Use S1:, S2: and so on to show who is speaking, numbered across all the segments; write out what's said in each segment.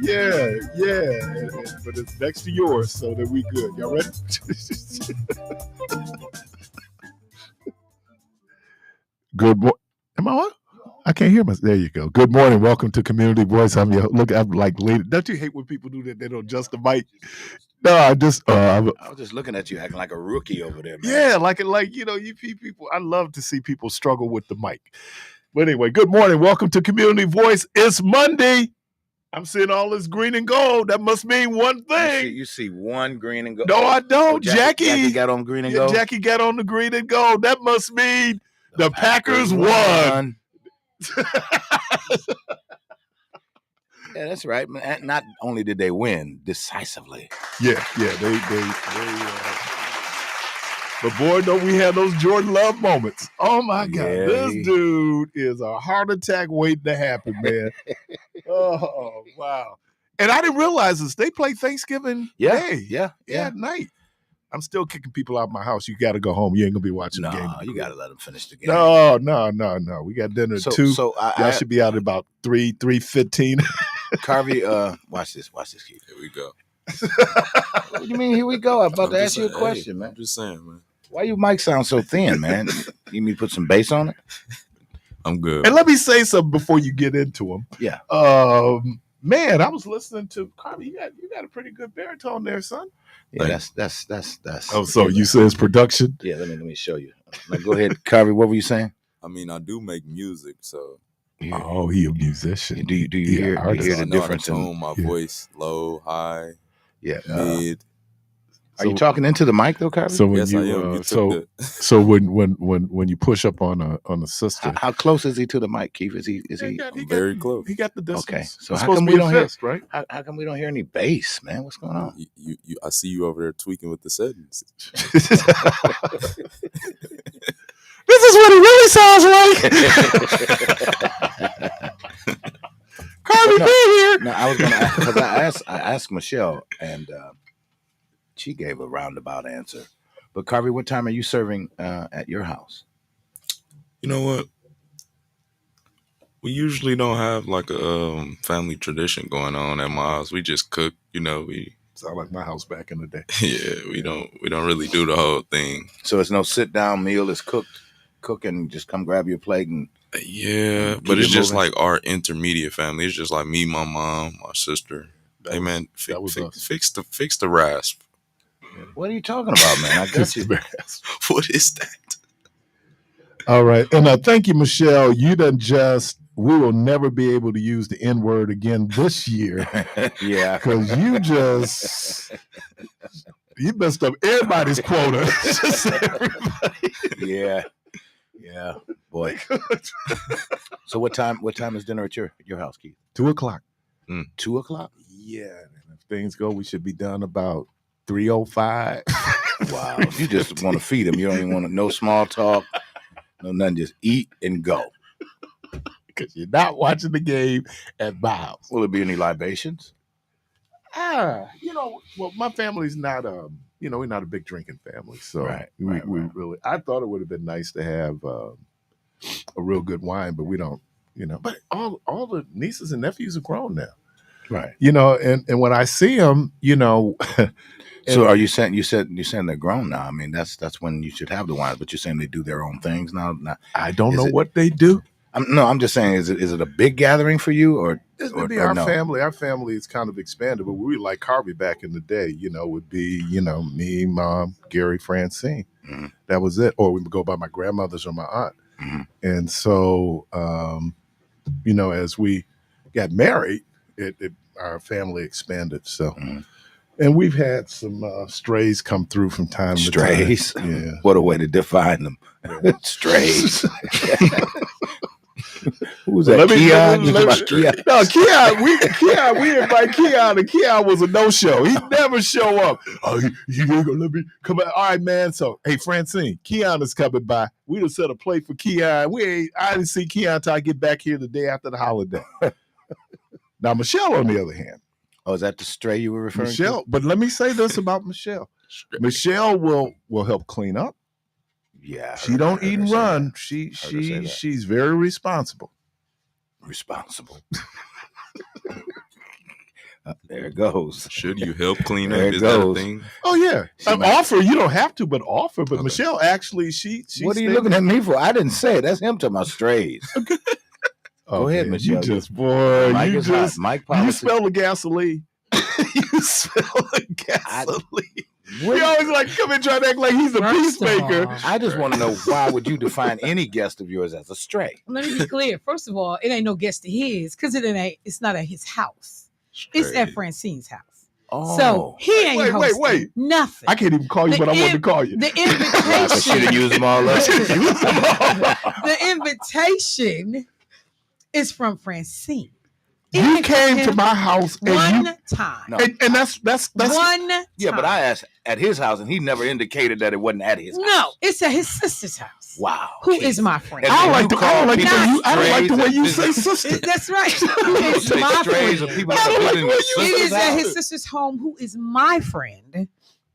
S1: But it's next to yours, so that we good. Y'all ready? Good morning. Am I on? I can't hear myself. There you go. Good morning. Welcome to Community Voice. I'm like lady. Don't you hate when people do that? They don't adjust the mic. No, I was
S2: just looking at you acting like a rookie over there, man.
S1: Yeah, like you people. I love to see people struggle with the mic. But anyway, good morning. Welcome to Community Voice. It's Monday. I'm seeing all this green and gold. That must mean one thing.
S2: You see one green and gold.
S1: No, I don't.
S2: Jackie got on green and gold.
S1: Jackie got on the green and gold. That must mean the Packers won.
S2: Yeah, that's right. Not only did they win decisively.
S1: Yeah. But boy, don't we have those Jordan Love moments. Oh, my God. This dude is a heart attack waiting to happen, man. Oh, wow. And I didn't realize this. They play Thanksgiving Day.
S2: Yeah.
S1: At night. I'm still kicking people out of my house. You got to go home. You ain't going to be watching the game.
S2: No, you got to let them finish the game.
S1: No. We got dinner at 2. Y'all should be out at about 3:15.
S2: Carvey, watch this, Keith.
S3: Here we go.
S2: What do you mean, here we go? I'm about to ask you a question, man.
S3: I'm just saying, man.
S2: Why your mic sound so thin, man? You need me to put some bass on it?
S3: I'm good.
S1: And let me say something before you get into them.
S2: Yeah.
S1: Man, I was listening to Carvey. You got a pretty good baritone there, son.
S2: Yeah, that's.
S1: Oh, so you say it's production?
S2: Yeah, let me show you. Now, go ahead, Carvey. What were you saying?
S3: I mean, I do make music, so.
S1: Oh, he a musician.
S2: Do you hear the difference
S3: in my voice? Low, high, mid.
S2: Are you talking into the mic though, Carvey?
S1: So when so when you push up on a sister,
S2: how close is he to the mic, Keith? Is he
S3: very close?
S1: He got the distance.
S2: Okay, so how come we don't hear? Right? How come we don't hear any bass, man? What's going on?
S3: You I see you over there tweaking with the settings.
S1: This is what it really sounds like. Carvey, be here.
S2: No, I was gonna ask, because I asked Michelle and. She gave a roundabout answer. But Carvey, what time are you serving at your house?
S3: You know what? We usually don't have like a family tradition going on at my house. We just cook, we
S1: sound like my house back in the day.
S3: Yeah, we don't really do the whole thing.
S2: So it's no sit down meal, it's cook and just come grab your plate and
S3: but it's just like our intermediate family. It's just like me, my mom, my sister. Hey man, fix the rasp.
S2: What are you talking about, man? I got you.
S3: What is that?
S1: All right. And thank you, Michelle. You done we will never be able to use the N-word again this year.
S2: Yeah.
S1: Because you messed up everybody's quota. Just everybody.
S2: Yeah. Boy. So what time is dinner at your house, Keith?
S1: 2:00.
S2: 2:00?
S1: Yeah. And if things go, we should be done about 3:05.
S2: Wow. You just want to feed him. You don't even want to no small talk. No nothing. Just eat and go.
S1: Because you're not watching the game at my house.
S2: Will there be any libations?
S1: Well, my family's not we're not a big drinking family. So we really I thought it would have been nice to have a real good wine, but we don't, but all the nieces and nephews are grown now.
S2: Right.
S1: And when I see them,
S2: so are you saying they're grown now? I mean, that's when you should have the wines, but you're saying they do their own things now.
S1: I don't know what they do.
S2: I'm just saying, is it a big gathering for you or?
S1: It'd be our family. Our family is kind of expanded, but we like Carvey back in the day. Would be me, Mom, Gary, Francine.
S2: Mm-hmm.
S1: That was it. Or we would go by my grandmother's or my aunt.
S2: Mm-hmm.
S1: And so, as we got married, our family expanded. So.
S2: Mm-hmm.
S1: And we've had some strays come through from time to time.
S2: Strays?
S1: Yeah.
S2: What a way to define them.
S1: Yeah.
S2: Strays. Who's that? Keon?
S1: No, Keon, we invite Keon, and Keon was a no-show. He never show up. Oh, you ain't gonna let me come back. All right, man. So, hey, Francine, Keon is coming by. We done set a plate for Keon. I didn't see Keon until I get back here the day after the holiday. Now, Michelle, on the other hand.
S2: Oh, is that the stray you were referring to?
S1: But let me say this about Michelle. Michelle will help clean up.
S2: Yeah.
S1: She don't eat and run. She's very responsible.
S2: Responsible. There it goes.
S3: Should you help clean
S2: There
S3: up?
S2: it
S3: Is that a
S2: goes.
S3: thing?
S1: Oh yeah,
S2: She might-
S1: offer. You don't have to, but offer. But
S3: Okay.
S1: Michelle actually, she.
S2: What are you looking at me for? I didn't say it. That's him talking about strays. Go ahead,
S1: man,
S2: Michelle.
S1: You just boy,
S2: Mike
S1: you
S2: is hot.
S1: just
S2: Mike
S1: you
S2: Parris.
S1: smell the gasoline. You smell the gasoline. He
S2: What-
S1: always like come and try to act like he's a
S4: First of
S1: peacemaker.
S4: all,
S2: I just want to know, why would you define any guest of yours as a stray?
S4: let me be clear. First of all, it ain't no guest of his because it's not at his house. It's at
S3: Straight.
S4: Francine's house.
S2: Oh,
S4: So he ain't
S1: Wait,
S4: hosting
S1: wait.
S4: nothing.
S1: I can't even call you
S4: The
S1: what I want to
S4: in-
S1: call you.
S4: The
S2: I should have
S4: invitation,
S2: used them all up.
S4: the invitation is from Francine.
S1: You
S4: It
S1: came to
S4: him
S1: my house and
S4: one time.
S2: No.
S1: and that's
S4: One
S2: Yeah,
S4: time.
S2: but I asked at his house, and he never indicated that it wasn't at his house.
S4: No, it's at his sister's house.
S2: Wow.
S4: Who
S2: Keith.
S4: is my friend?
S2: And
S1: I don't
S2: then
S1: like
S2: you
S1: the
S2: call
S1: I don't like the
S2: people
S1: way you I don't like the way you say
S2: strays
S1: sister.
S4: That's right. Who
S2: and
S4: is
S2: say
S4: my
S2: strays
S4: friend?
S2: of people
S1: I
S2: that
S1: don't
S2: are
S1: like
S2: living
S1: the
S2: in
S1: way
S2: your
S1: you
S4: It
S2: sister's
S4: is at
S2: house.
S4: his sister's home, who is my friend,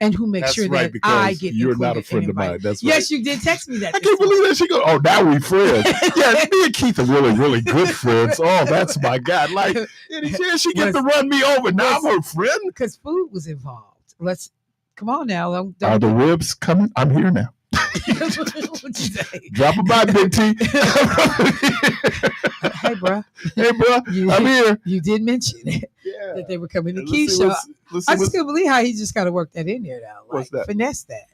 S4: and who makes
S1: That's
S4: sure
S1: right,
S4: that
S1: because
S4: I get
S1: you're not a
S4: included
S1: friend
S4: and
S1: of mine.
S4: invited.
S1: That's right.
S4: Yes, you did text me that.
S1: I
S4: this
S1: can't
S4: morning.
S1: believe that she goes, oh, now we friends. Yeah, me and Keith are really, really good friends. Oh, that's my God. Like, any chance she get to run me over? Now I'm her friend.
S4: Because food was involved. Let's come on now.
S1: Are
S4: Don't
S1: the ribs coming? I'm here now.
S4: What'd you say?
S1: Drop a by, Big T.
S4: Hey, bro.
S1: Hey, bro,
S4: You,
S1: I'm here.
S4: you did mention
S1: Yeah.
S4: that they were coming to
S1: Let's see
S4: Keisha.
S1: let's
S4: I
S1: see
S4: just couldn't believe how he just got to work that in there, though. Like,
S1: What's that?
S4: finesse that.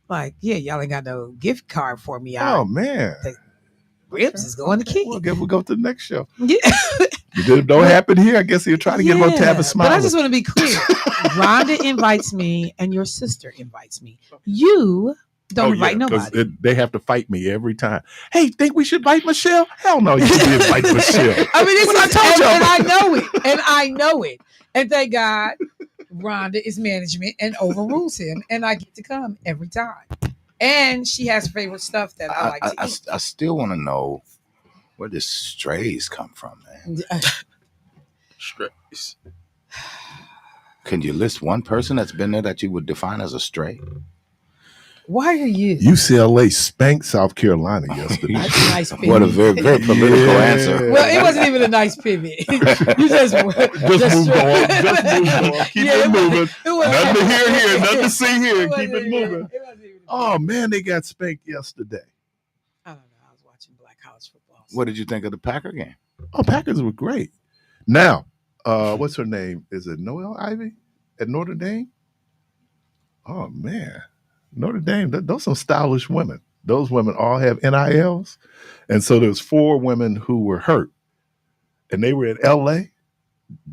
S4: Like, yeah, y'all ain't got no gift card for me.
S1: Oh, man.
S4: Ribs is going to Keith.
S1: Well, I guess we'll go to the next show.
S4: Yeah.
S1: If it don't happen here, I guess he'll try to get him on tab and smile.
S4: But I just want to be clear. Rhonda invites me and your sister invites me. You don't invite nobody.
S1: They have to fight me every time. Hey, think we should invite Michelle? Hell no, you should invite Michelle.
S4: I mean,
S1: What I told y'all
S4: and I
S1: about-
S4: know it. And I know it. And thank God Rhonda is management and overrules him. And I get to come every time. And she has favorite stuff that I like to eat.
S2: I still want to know where this strays come from, man.
S3: Strays.
S2: Can you list one person that's been there that you would define as a stray?
S4: Why are you?
S1: UCLA spanked South Carolina yesterday.
S4: That's a nice pivot.
S2: What a very, very political
S1: Yeah.
S2: answer.
S4: Well, it wasn't even a nice pivot. You just
S1: Just moved on. Just moved on. Keep it moving. Nothing to hear here. Nothing to see here. Keep it moving. Oh man, they got spanked yesterday.
S4: I don't know. I was watching Black College football.
S2: What did you think of the Packer game?
S1: Oh, Packers were great. Now, what's her name? Is it Noelle Ivy at Notre Dame? Oh man, Notre Dame. Those some stylish women. Those women all have NILs, and so there's 4 women who were hurt, and they were in LA.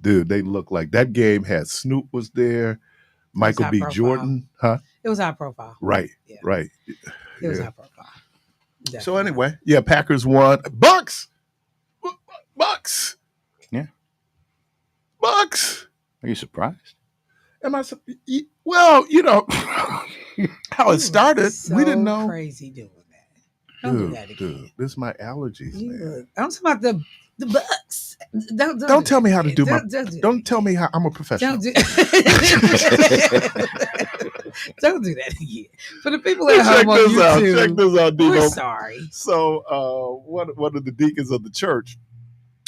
S1: Dude, they look like that game had Snoop was there, Michael
S4: high
S1: B.
S4: profile.
S1: Jordan, huh?
S4: It was high profile.
S1: Right,
S4: Yeah.
S1: right.
S4: It was
S1: Yeah.
S4: high profile.
S1: So
S4: Definitely.
S1: anyway, yeah, Packers won. Bucks.
S2: Are you surprised?
S1: Am I? Well, you know how
S4: You
S1: it started.
S4: look so
S1: We didn't know.
S4: Crazy doing that. Don't do
S1: Dude,
S4: that again.
S1: dude, this is my allergies,
S4: You
S1: man.
S4: look, I'm talking about the Bucks. Don't
S1: Don't tell me how to
S4: that
S1: do
S4: again.
S1: my.
S4: do
S1: Don't
S4: that
S1: tell
S4: again.
S1: me how I'm a professional.
S4: Don't do, don't do that again. For the people at
S1: Check
S4: home on
S1: this out.
S4: YouTube,
S1: Check this out,
S4: we're
S1: Devo.
S4: sorry.
S1: So, one of the deacons of the church,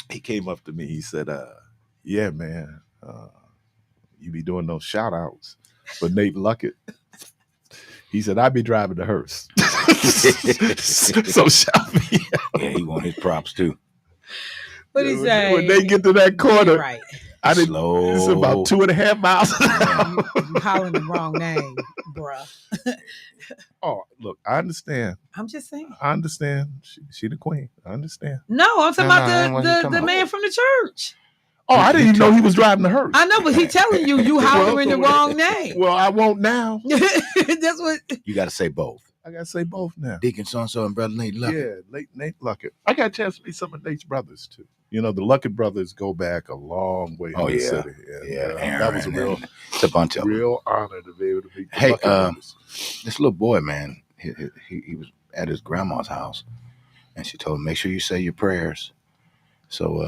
S1: he came up to me. He said, "Yeah, man, you be doing those shout outs for Nate Luckett." He said, "I be driving the hearse." So shout me.
S2: Yeah, he won his props too.
S4: What he say?
S1: When they get to that corner,
S4: Right.
S1: I didn't.
S2: Slow.
S1: It's about 2.5 miles.
S4: You hollering the wrong name, bruh.
S1: Oh, look, I understand.
S4: I'm just saying.
S1: I understand. She the queen. I understand.
S4: No, I'm talking
S2: No, no, I ain't
S4: about
S2: what he talking
S4: the
S2: about.
S4: man from the church.
S1: Oh, I didn't even know he was driving the hearse.
S4: I know, but he telling you hollering the wrong name.
S1: Well, I won't now.
S4: That's what.
S2: You got to say both.
S1: I gotta say both now.
S2: Deacon so-and-so and Brother Nate Luckett.
S1: Yeah, Nate Luckett. I got a chance to meet some of Nate's brothers too. You know, the Luckett brothers go back a long way.
S2: Oh,
S1: in the
S2: yeah.
S1: city. And,
S2: Yeah,
S1: that was a
S2: Aaron,
S1: real,
S2: and it's a bunch of them.
S1: real honor to be able to meet the
S2: Hey,
S1: Luckett brothers.
S2: This little boy, man, he was at his grandma's house, and she told him, make sure you say your prayers. So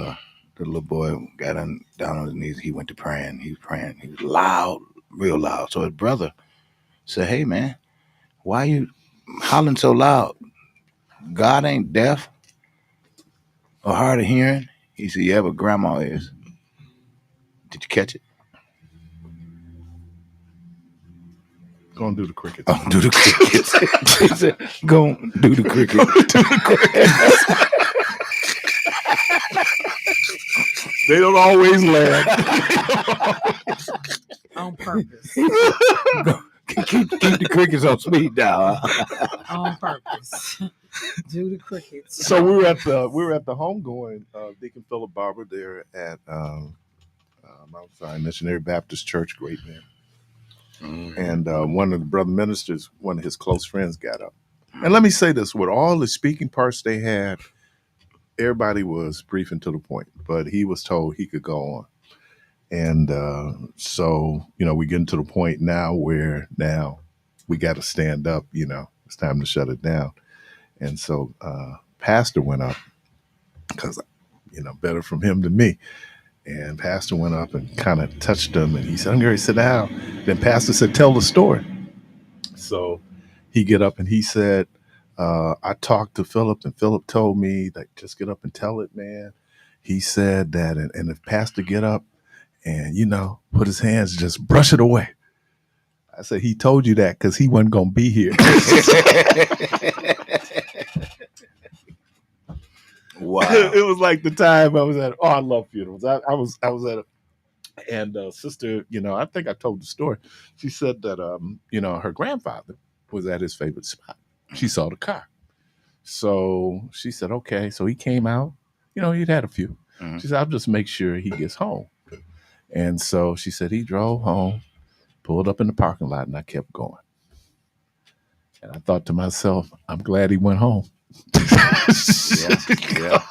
S2: the little boy got down on his knees. He went to praying. He was praying. He was loud, real loud. So his brother said, hey, man, why you hollering so loud? God ain't deaf or hard of hearing? He said, yeah, but grandma is. Did you catch it?
S1: Go and do the crickets.
S2: Oh, do the crickets. He said, go on, do the crickets.
S1: They don't always land.
S4: On purpose.
S2: keep the crickets on speed dial.
S4: On purpose. Do the crickets.
S1: So we were at the homegoing of Deacon Philip Barber there at Mount Zion Missionary Baptist Church, great man. And one of the brother ministers, one of his close friends, got up. And let me say this: with all the speaking parts they had, everybody was brief and to the point. But he was told he could go on. And so, we getting to the point now where now we got to stand up. It's time to shut it down. And so Pastor went up because, better from him than me. And Pastor went up and kind of touched him. And he said, I'm going to sit down. Then Pastor said, tell the story. So he get up and he said, I talked to Philip and Philip told me that just get up and tell it, man. He said that, and if Pastor get up and, put his hands, just brush it away. I said, he told you that because he wasn't going to be here.
S2: Wow.
S1: It was like the time I was at, I love funerals. I was at it. And sister, I think I told the story. She said that, her grandfather was at his favorite spot. She saw the car. So she said, okay. So he came out, he'd had a few. Mm-hmm. She said, I'll just make sure he gets home. And so she said, he drove home, pulled up in the parking lot, and I kept going. And I thought to myself, I'm glad he went home.
S2: Yeah.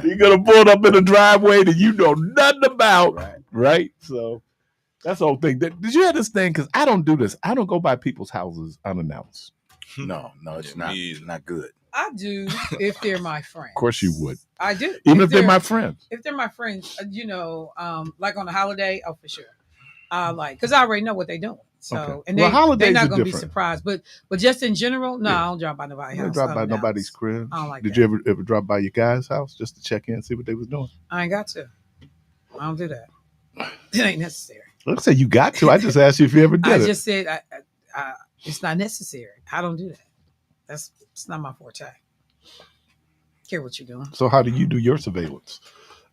S1: You're going to pull up in a driveway that you know nothing about, right? So that's the whole thing. Did you have this thing? Because I don't do this. I don't go by people's houses unannounced.
S2: No, it's not good.
S4: I do if they're my friends.
S1: Of course you would.
S4: I do.
S1: Even if they're my friends.
S4: If they're my friends, like on a holiday, oh, for sure. Because I already know what they're doing. So, okay. And they're not going to be surprised. But just in general, no, I don't drop by nobody's house.
S1: Drop by nobody's crib.
S4: I don't like
S1: Did
S4: that.
S1: you ever drop by your guy's house just to check in and see what they was doing?
S4: I ain't got to. I don't do that. It ain't necessary.
S1: Let's say you got to. I just asked you if you ever did it.
S4: I just said it's not necessary. I don't do that. It's not my forte. Care what you're doing.
S1: So how do you do your surveillance?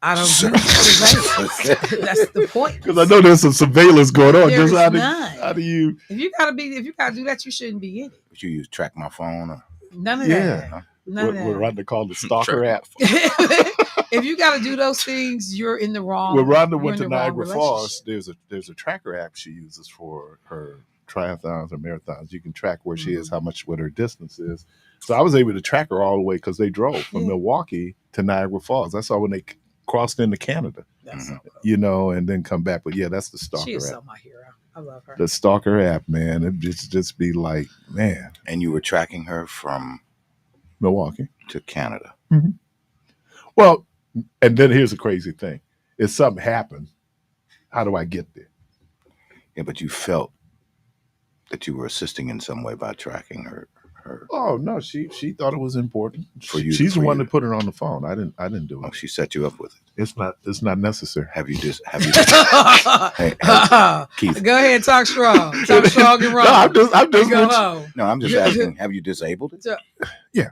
S4: I don't do surveillance. That's the point.
S1: Because I know there's some surveillance going on.
S4: There's
S1: just
S4: none.
S1: How do you?
S4: If you gotta do that, you shouldn't be in it.
S2: But you use Track My Phone or
S4: none of that. None of that.
S1: We're Rhonda called the stalker app.
S4: If you got to do those things, you're in the wrong.
S1: When Rhonda went to Niagara Falls, there's a tracker app she uses for her triathlons or marathons. You can track where she is, what her distance is. So I was able to track her all the way because they drove from Milwaukee to Niagara Falls. That's all when they crossed into Canada, and then come back. But that's the stalker app.
S4: She is so my hero. I love her.
S1: The stalker app, man. It just be like, man.
S2: And you were tracking her from
S1: Milwaukee
S2: to Canada.
S1: Mm-hmm. Well, and then here's the crazy thing. If something happened, how do I get there?
S2: Yeah, but you felt that you were assisting in some way by tracking her.
S1: Oh no, she thought it was important. She's the one that put it on the phone. I didn't do it.
S2: Oh, she set you up with it.
S1: It's not necessary.
S2: Have you Keith?
S4: Go ahead, talk strong. Talk strong and wrong.
S1: No, I'm just
S2: asking. Have you disabled it?
S1: Yeah.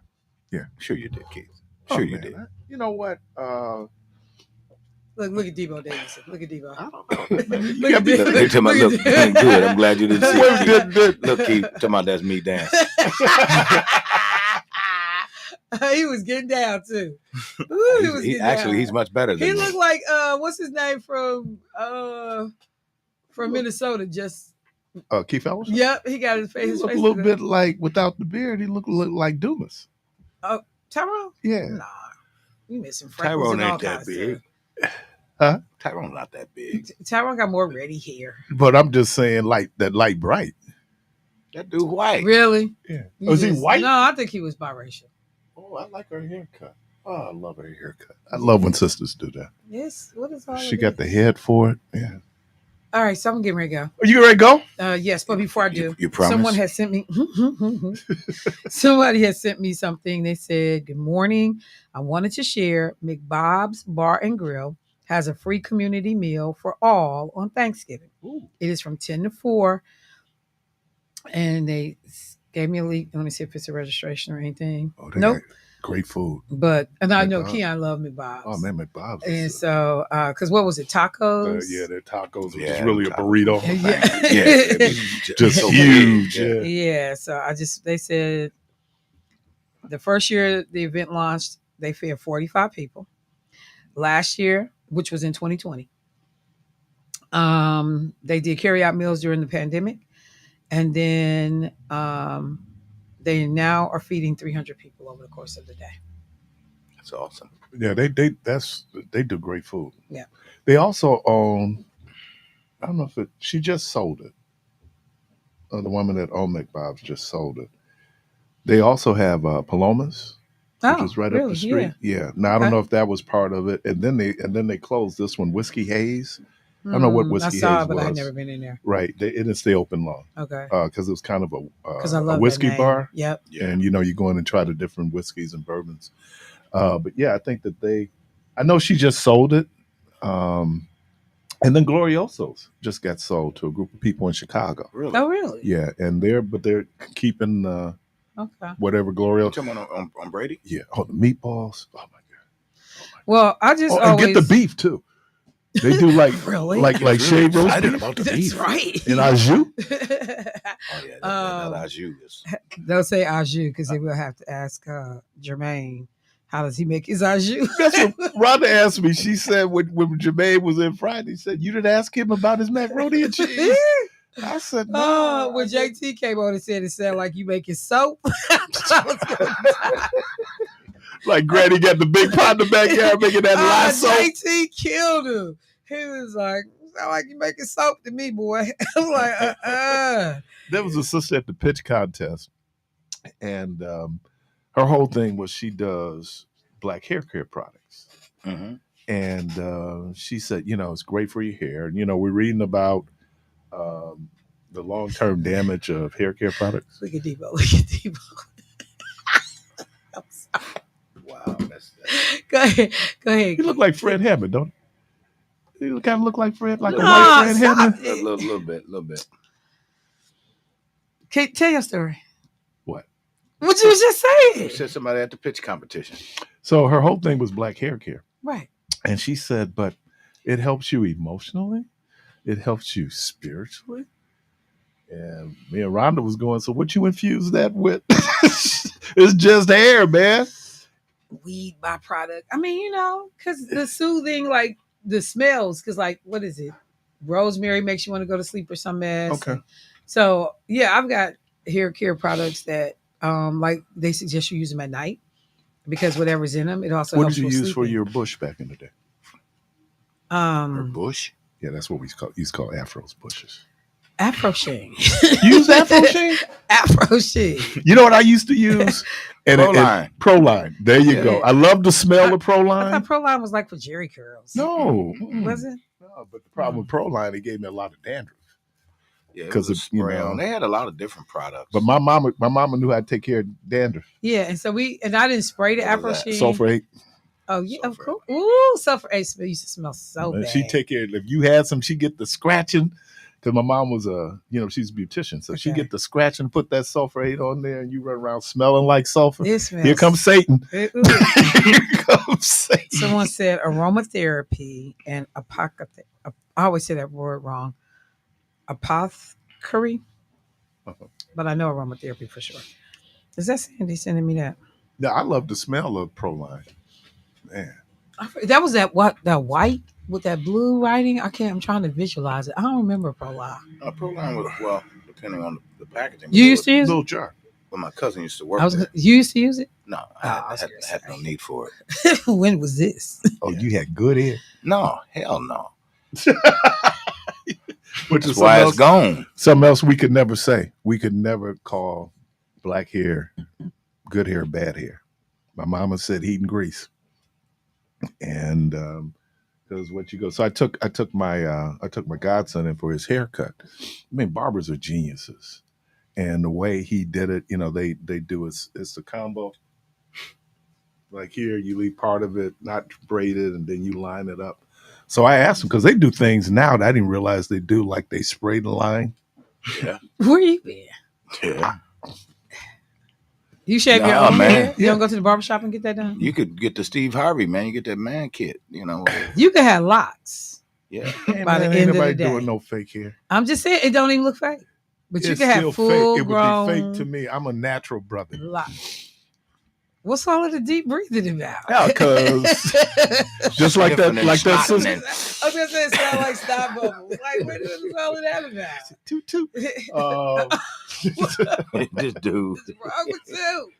S2: Sure you did, Keith. Sure you did.
S1: You know what?
S4: Look at Debo Davidson. Look at Debo.
S1: I don't know.
S2: Look, good. I'm glad you didn't see it. Look, Keith, talking about that's me dancing.
S4: He was getting down too. Ooh,
S2: he's much better than
S4: he
S2: me.
S4: looked like what's his name from Minnesota? Just
S1: Keith Ellis?
S4: Yep, he got his face.
S1: He looked a little bit like without the beard. He looked like Dumas.
S4: Oh, Tyrone?
S1: Yeah.
S4: Nah, you missing freckles
S2: Tyrone
S4: and all
S2: ain't that
S4: kinds
S2: big.
S1: Huh?
S2: Tyrone not that big.
S4: Tyrone got more ready hair.
S1: But I'm just saying, like that light bright.
S2: That dude white.
S4: Really?
S1: Yeah. Was he white?
S4: No, I think he was biracial.
S1: Oh, I like her haircut. Oh, I love her haircut. I love when sisters do that.
S4: Yes. What is all
S1: She got the head for it. Yeah.
S4: All right, so I'm getting ready to go.
S1: Are you ready to go?
S4: Yes, but before I do,
S2: you promise?
S4: Someone has sent me. Somebody has sent me something. They said, "Good morning. I wanted to share McBob's Bar and Grill has a free community meal for all on Thanksgiving.
S1: Ooh.
S4: It is from 10 to 4. And they gave me a link. Let me see if it's a registration or anything.
S1: Oh, they
S4: Nope.
S1: got great food.
S4: And I know
S1: McBob's.
S4: Keon loved McBob's.
S1: Oh man, McBob's.
S4: And so, because what was it? Tacos?
S1: Yeah, their tacos, which is
S2: Yeah,
S1: really a
S2: tacos.
S1: burrito.
S4: Yeah.
S1: Just huge.
S2: Yeah.
S4: Yeah. So they said the first year the event launched, they fed 45 people. Last year, which was in 2020, they did carry out meals during the pandemic. And then they now are feeding 300 people over the course of the day.
S2: That's awesome.
S1: Yeah, they do great food.
S4: Yeah.
S1: They also own, I don't know if she just sold it. The woman that owned McBob's just sold it. They also have Palomas, which is right up the street. Yeah. Now I don't know if that was part of it. And then they closed this one, Whiskey Haze. I don't know what Whiskey
S4: I saw
S1: Haze
S4: it, but
S1: was.
S4: I've never been in there.
S1: Right. It didn't stay open long.
S4: Okay.
S1: Because it was kind of
S4: a
S1: whiskey bar.
S4: Yep.
S2: Yeah.
S1: And you go in and try the different whiskeys and bourbons. But yeah, I think that I know she just sold it. And then Glorioso's just got sold to a group of people in Chicago.
S2: Really?
S4: Oh, really?
S1: Yeah, and they're keeping
S4: Okay.
S1: whatever
S2: You
S1: Glorioso.
S2: talking about on Brady?
S1: Yeah. Oh, the meatballs. Oh my god.
S4: Well, I just
S1: And
S4: always
S1: get the beef too. They do like
S4: Really?
S1: like
S2: Really
S1: shaved roast
S2: excited
S1: beef
S2: about the
S4: That's
S2: beef.
S4: right.
S1: and au jus.
S2: Oh yeah, that au is.
S4: They'll say au jus because they will have to ask Jermaine, how does he make his au jus?
S1: That's what Rhonda asked me. She said when Jermaine was in Friday, she said, you didn't ask him about his macaroni and cheese. I said, no.
S4: Oh, when JT came on and said it sounded like you making soap. I was gonna die.
S1: Like Granny got the big pot in the backyard making that lye soap.
S4: JT killed him. He was like, sound like you making soap to me, boy. I'm like,
S1: There was a sister at the pitch contest, and her whole thing was she does black hair care products.
S2: Mm-hmm.
S1: And she said, it's great for your hair. And, we're reading about the long-term damage of hair care products.
S4: Look at Debo. I'm sorry.
S2: Wow, that's
S4: Go ahead.
S1: You look like Fred Hammond, don't you? You kind of look like Fred, like a
S4: No,
S1: white Fred
S4: stop
S1: Hammond.
S4: it.
S2: a little bit.
S4: Tell your story.
S1: What?
S4: What you was just
S2: You
S4: saying.
S2: said somebody at the pitch competition.
S1: So her whole thing was black hair care.
S4: Right.
S1: And she said, but it helps you emotionally. It helps you spiritually. And me and Rhonda was going, so what you infuse that with? It's just hair, man.
S4: Weed byproduct. I mean, because the soothing, like the smells, because like, what is it? Rosemary makes you want to go to sleep or some mess.
S1: Okay.
S4: So yeah, I've got hair care products that like they suggest you use them at night because whatever's in them, it also
S1: What
S4: helps
S1: did you
S4: with
S1: use for
S4: sleeping.
S1: your bush back in the day?
S2: Or Bush.
S1: Yeah, that's what we used to call afros, bushes.
S4: Afro sheen.
S1: You use afro sheen?
S4: Afro sheen.
S1: You know what I used to use?
S2: Proline.
S1: Proline. There you go.
S4: Yeah.
S1: I love the smell of
S4: I
S1: Proline.
S4: thought Proline was like for Jerry curls.
S1: No.
S4: Was it?
S1: No, but the problem with Proline, it gave me a lot of dandruff.
S2: Yeah,
S1: 'Cause
S2: because
S1: of, you know.
S2: they had a lot of different products.
S1: But my mama knew how to take care of dandruff.
S4: Yeah, and so I didn't spray the
S2: What
S4: Afro
S2: was that?
S4: sheen.
S1: Sulfate.
S4: Oh yeah, of
S2: Sulfur.
S4: course. Ooh, sulfur. It used to smell so
S1: And
S4: bad.
S1: she take care. If you had some, she get the scratching. Because my mom was she's a beautician, so she
S4: Okay.
S1: get the scratch and put that sulfate on there, and you run around smelling like sulfur.
S4: It smells.
S1: Here comes Satan.
S4: Ooh.
S1: Here comes Satan.
S4: Someone said aromatherapy and apothecary. I always say that word wrong. Apothecary, but I know aromatherapy for sure. Is that Sandy sending me that?
S1: Yeah, I love the smell of Proline. Man,
S4: That was that white with that blue writing. I'm trying to visualize it. I don't remember Proline.
S2: Proline was, depending on the packaging.
S4: You used to use it?
S1: little jar.
S2: Well, my cousin used to work
S4: You
S2: there.
S4: used to use it?
S2: No,
S4: I
S2: I
S4: was
S2: had
S4: gonna
S2: had
S4: say.
S2: no need for it.
S4: When was this?
S1: Oh, you had good hair.
S2: No, hell no.
S1: Which
S2: That's
S1: is
S2: why it's gone.
S1: something else we could never say. We could never call black hair good hair, bad hair. My mama said heat and grease. And because what you go, so I took my godson in for his haircut. I mean, barbers are geniuses, and the way he did it, they do it's a combo. Like here, you leave part of it not braided, and then you line it up. So I asked them because they do things now that I didn't realize they do, like they spray the line.
S2: Yeah.
S4: Where you been?
S2: Yeah.
S4: You shave your
S2: Nah,
S4: own
S2: man.
S4: hair? You don't go to the barbershop and get that done?
S2: You could get the Steve Harvey, man. You get that man kit, you know.
S4: You can have locks.
S2: Yeah.
S1: Hey,
S4: By the
S1: man,
S4: end
S1: ain't
S4: of the
S1: nobody
S4: day.
S1: doing no fake hair.
S4: I'm just saying it don't even look fake. But you
S1: It's
S4: can
S1: still
S4: have full
S1: fake. It
S4: grown
S1: would be fake to me. I'm a natural brother.
S4: locks. What's all of the deep breathing about?
S1: Yeah, because just like that, like that.
S2: Sniffing
S4: I
S2: and
S4: was gonna say it sound like snot bubbles. Like what is all of that about?
S1: Toot toot.
S2: this dude.
S4: What's wrong with you?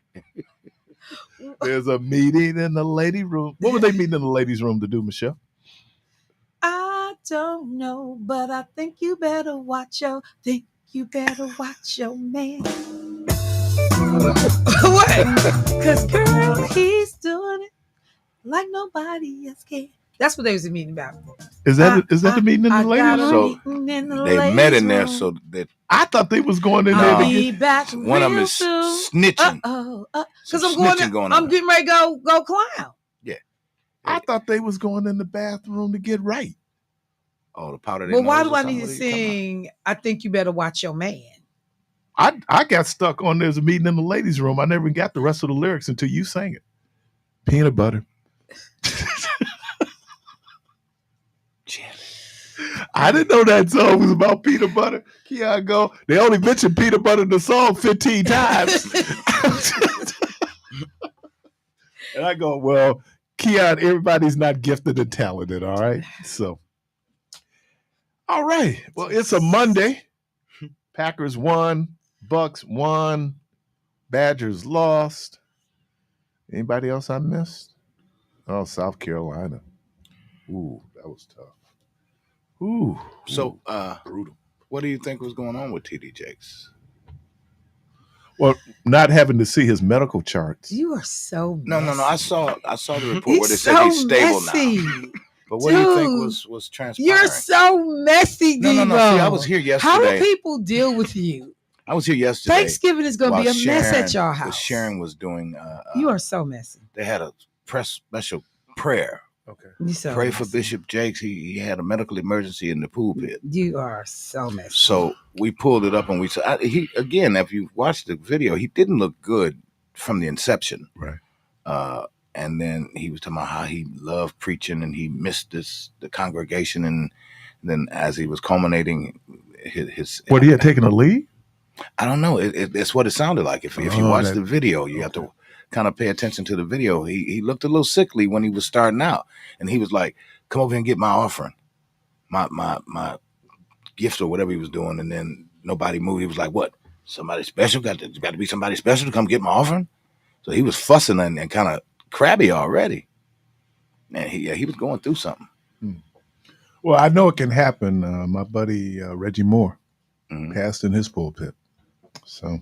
S1: There's a meeting in the lady room. What were they meeting in the ladies' room to do, Michelle?
S4: I don't know, but I think you better watch your man. What? Because girl, he's doing it like nobody else can. That's what they was meeting about.
S1: Is that the meeting in the ladies' room?
S2: So they met in there
S4: room.
S2: so that
S1: I thought they was going in
S2: No.
S1: there to
S4: Be
S1: get.
S4: back
S2: one of them
S4: real
S2: is
S4: soon.
S2: snitching.
S4: Because
S2: Some
S4: I'm going.
S2: snitching going
S4: I'm
S2: on.
S4: getting ready to go clown.
S1: I thought they was going in the bathroom to get right.
S2: Oh, the powder.
S4: Well, why do I need to sing? I think you better watch your man.
S1: I got stuck on there's a meeting in the ladies' room. I never got the rest of the lyrics until you sang it. Peanut butter. I didn't know that song was about peanut butter. Keon go. They only mentioned peanut butter in the song 15 times. And I go, well, Keon, everybody's not gifted and talented, all right? So, all right. Well, it's a Monday. Packers won. Bucks won. Badgers lost. Anybody else I missed? Oh, South Carolina. Ooh, that was tough. Ooh.
S2: So,
S1: brutal.
S2: what do you think was going on with TD Jakes?
S1: Well, not having to see his medical charts.
S4: You are so
S2: No.
S4: messy.
S2: I saw the report
S4: He's
S2: where they said
S4: so
S2: he's stable
S4: messy.
S2: now. But what do you think was transpiring?
S4: You're so messy, Devo.
S2: No. See, I was here yesterday.
S4: How do people deal with you?
S2: I was here yesterday.
S4: Thanksgiving is going to be a mess at your
S2: Because
S4: house.
S2: Sharon was doing.
S4: You are so messy.
S2: They had a special prayer.
S1: Okay.
S4: You so
S2: Pray
S4: messy.
S2: for Bishop Jakes. He had a medical emergency in the pool pit.
S4: You are so messy.
S2: So we pulled it up and we said, if you watch the video, he didn't look good from the inception.
S1: Right.
S2: And then he was talking about how he loved preaching and he missed the congregation. And then as he was culminating his
S1: What, he had taken a leave?
S2: I don't know. It's what it sounded like. If you watch the video, you have to kind of pay attention to the video. He looked a little sickly when he was starting out, and he was like, "Come over here and get my offering, my gift or whatever he was doing." And then nobody moved. He was like, "What? Somebody special? Got to be somebody special to come get my offering?" So he was fussing and kind of crabby already, and he was going through something.
S1: Well, I know it can happen. My buddy Reggie Moore passed in his pulpit. So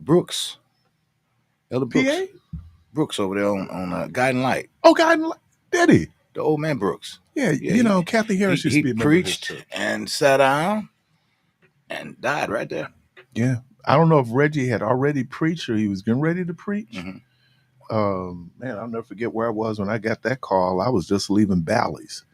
S2: Brooks, Elder Brooks,
S1: PA?
S2: Brooks over there on Guiding Light.
S1: Oh, God, did he?
S2: The old man Brooks.
S1: Yeah, you know, Kathy Harris used to be a member of his
S2: preached
S1: church.
S2: and sat down and died right there.
S1: Yeah. I don't know if Reggie had already preached or he was getting ready to preach. Man, I'll never forget where I was when I got that call. I was just leaving Bally's.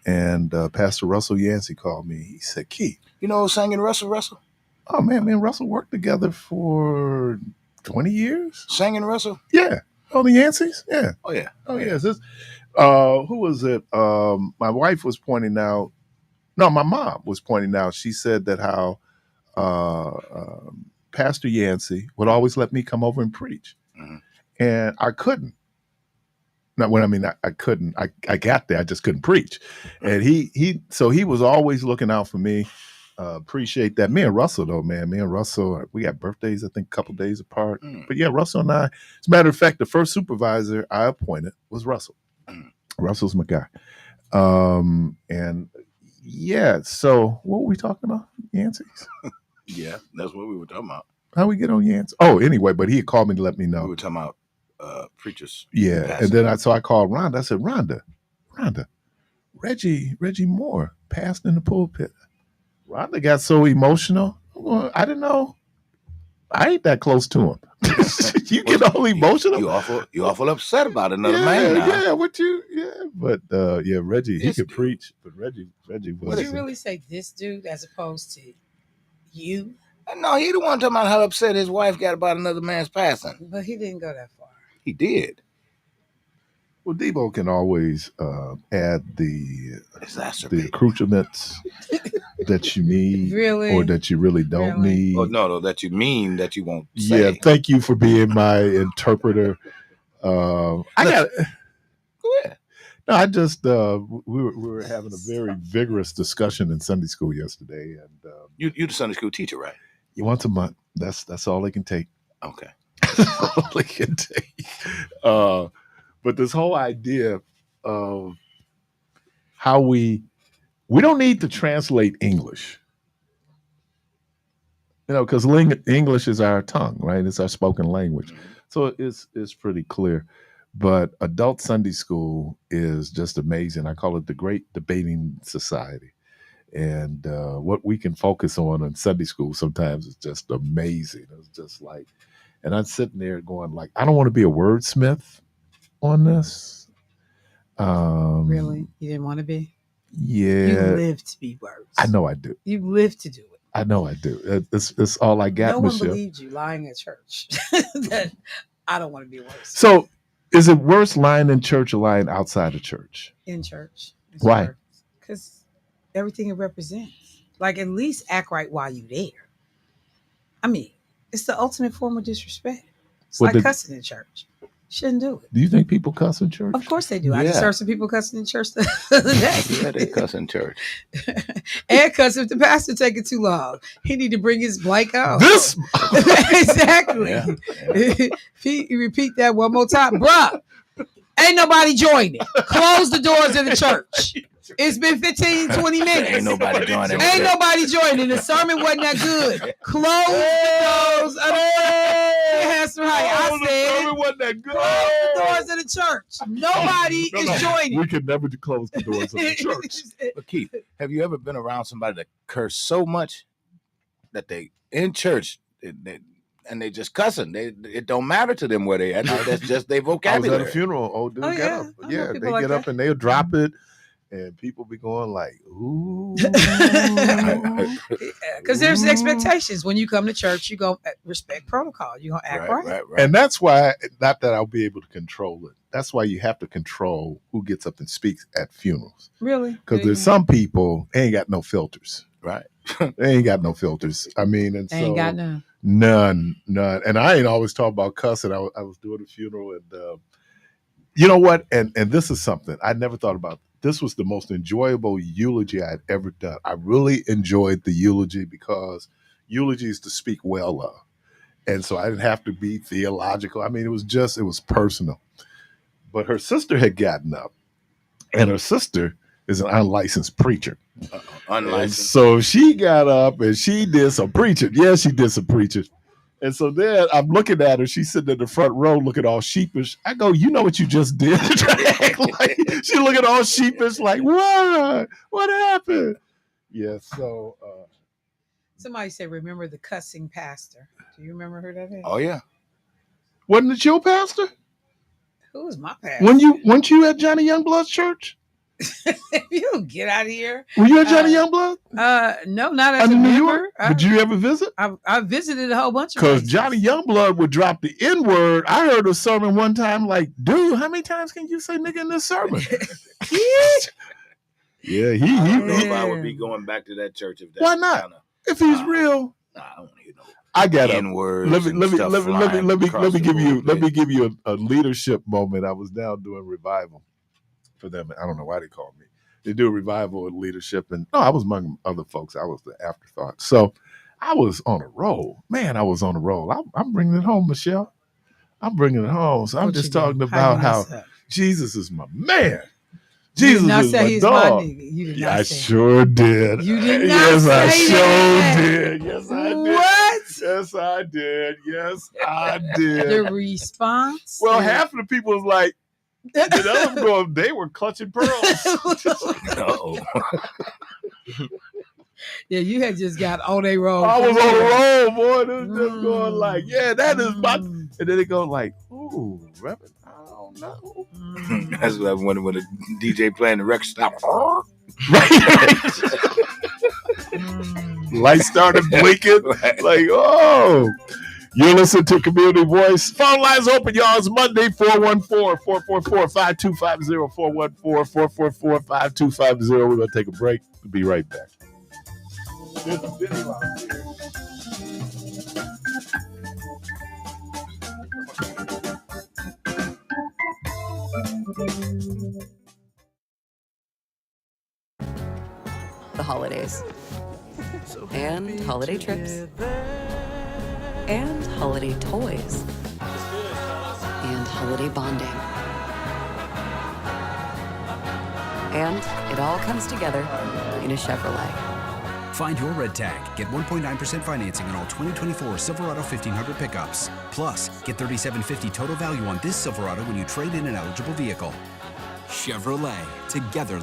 S1: And Pastor Russell Yancey called me. He said, Keith.
S2: You know, singing Russell?
S1: Oh, man, me and Russell worked together for 20 years.
S2: Singing Russell?
S1: Yeah. Oh, the Yanceys? Yeah.
S2: Oh, yeah.
S1: Oh, yes. Who was it? My wife was pointing out. No, my mom was pointing out. She said that how Pastor Yancey would always let me come over and preach. And I couldn't. Not when I mean I couldn't. I got there. I just couldn't preach. And he was always looking out for me. Appreciate that. Me and Russell, though, man. Me and Russell, we got birthdays, I think, a couple days apart. But yeah, Russell and I, as a matter of fact, the first supervisor I appointed was Russell. Russell's my guy. And yeah, so what were we talking about? Yancey's?
S2: Yeah, that's what we were talking about.
S1: How we get on Yancey? Oh, anyway, but he had called me to let me know.
S2: We were talking about preachers.
S1: Yeah,
S2: passing.
S1: and then I called Rhonda. I said, Rhonda, Reggie Moore passed in the pulpit. Rhonda got so emotional. Well, I didn't know. I ain't that close to him. You get all emotional.
S2: You awful upset about another man now.
S1: Yeah, but Reggie, he could preach, but Reggie was.
S4: Would you really say this dude as opposed to you?
S2: No, he the one talking about how upset his wife got about another man's passing.
S4: But he didn't go that far.
S2: He did.
S1: Well, Debo can always add the accoutrements that you need, or that you really don't need.
S2: Oh, no, that you mean that you won't
S1: say. Yeah, thank you for being my interpreter. I got.
S2: Go ahead.
S1: No, I just we were having a very vigorous discussion in Sunday school yesterday, and
S2: you the Sunday school teacher, right?
S1: Once a month. That's all they can take.
S2: Okay,
S1: that's all they can take. But this whole idea of how we don't need to translate English, because English is our tongue, right? It's our spoken language, so it's pretty clear. But adult Sunday school is just amazing. I call it the Great Debating Society. And what we can focus on in Sunday school sometimes is just amazing. It's just like, and I'm sitting there going like, I don't want to be a wordsmith on this.
S4: Really? You didn't want to be?
S1: Yeah.
S4: You live to be words.
S1: I know I do.
S4: You live to do it.
S1: I know I do. It's all I got,
S4: No one
S1: Michelle.
S4: believed you lying at church that I don't want to be worse.
S1: So is it worse lying in church or lying outside of church?
S4: In church.
S1: Why?
S4: Because everything it represents. Like, at least act right while you're there. I mean, it's the ultimate form of disrespect. It's like cussing in church. Shouldn't do it.
S1: Do you think people cuss in church?
S4: Of course they do. Yeah. I just heard some people cussing in church the other day.
S2: Yeah, they cuss in church.
S4: And cuss if the pastor taking too long. He need to bring his blank out.
S1: This
S4: exactly. Yeah. You repeat that one more time, bruh. Ain't nobody joining. Close the doors of the church. It's been 15, 20 minutes.
S2: Ain't nobody joining.
S4: Ain't nobody joining. The sermon wasn't that good. Close the doors of the church. I said,
S1: sermon wasn't that good.
S4: Close the doors of the church. Nobody is joining.
S1: We could never close the doors of the church.
S2: But Keith, have you ever been around somebody that curse so much that they in church and they just cussing? It don't matter to them where they at. That's just their vocabulary.
S1: I was at a funeral. Old dude get up. Yeah, they get up and they'll drop it. And people be going like, ooh.
S4: Because there's expectations. When you come to church, you go respect protocol. You're going to act right.
S1: And that's why, not that I'll be able to control it. That's why you have to control who gets up and speaks at funerals.
S4: Really?
S1: Because there's some people, they ain't got no filters.
S2: Right.
S1: They ain't got no filters. I mean, and
S4: they ain't got none.
S1: None. And I ain't always talking about cussing. I was doing a funeral and you know what? And this is something I never thought about. This was the most enjoyable eulogy I'd ever done. I really enjoyed the eulogy because eulogy is to speak well of. And so I didn't have to be theological. I mean, it was personal. But her sister had gotten up, and her sister is an unlicensed preacher.
S2: Unlicensed.
S1: So she got up and she did some preaching. Yeah, she did some preaching. And so then I'm looking at her. She's sitting in the front row looking all sheepish. I go, you know what you just did? Like, she looking all sheepish like, what? What happened? Yeah, so.
S4: Somebody said, remember the cussing pastor. Do you remember who that is?
S2: Oh, yeah.
S1: Wasn't it your pastor?
S4: Who was my pastor?
S1: Weren't you at Johnny Youngblood's church?
S4: You get out of here.
S1: Were you at Johnny Youngblood?
S4: No, not as a
S1: New
S4: member.
S1: York? Did you ever visit?
S4: I visited a whole bunch of
S1: because
S4: places. Johnny
S1: Youngblood would drop the N-word. I heard a sermon one time like, dude, how many times can you say nigga in this sermon? Yeah,
S2: I don't know if I would be going back to that church if that.
S1: Why not? If he's real.
S2: Nah, I don't want to hear no
S1: I got
S2: N-words.
S1: Let me give you a leadership moment. I was down doing revival for them. I don't know why they called me. They do a revival and leadership, and I was among other folks. I was the afterthought. So I was on a roll. Man, I was on a roll. I'm bringing it home, Michelle. I'm bringing it home. So I'm just talking about how Jesus is my man. Jesus
S4: is
S1: my dog. I sure did.
S4: You did not say that.
S1: Did. Yes, I did.
S4: What?
S1: Yes, I did. Yes, I did.
S4: The response?
S1: Well, half of the people was like, the other going, they were clutching pearls.
S2: No.
S4: Yeah, you had just got on a roll.
S1: I was on
S4: real.
S1: a roll, boy. It was just going like, yeah, that is my. And then it goes like, ooh, Reverend, I don't know.
S2: That's like when the DJ playing the record stop.
S1: Lights started blinking. Like, oh. You're listening to Community Voice. Phone lines open, y'all. It's Monday, 414-444-5250, 414-444-5250. We're going to take a break. We'll be right back. There's a video out here.
S5: The holidays. And holiday trips. And holiday toys. And holiday bonding. And it all comes together in a Chevrolet.
S6: Find your red tag. Get 1.9% financing on all 2024 Silverado 1500 pickups. Plus, get $3,750 total value on this Silverado when you trade in an eligible vehicle. Chevrolet. Together.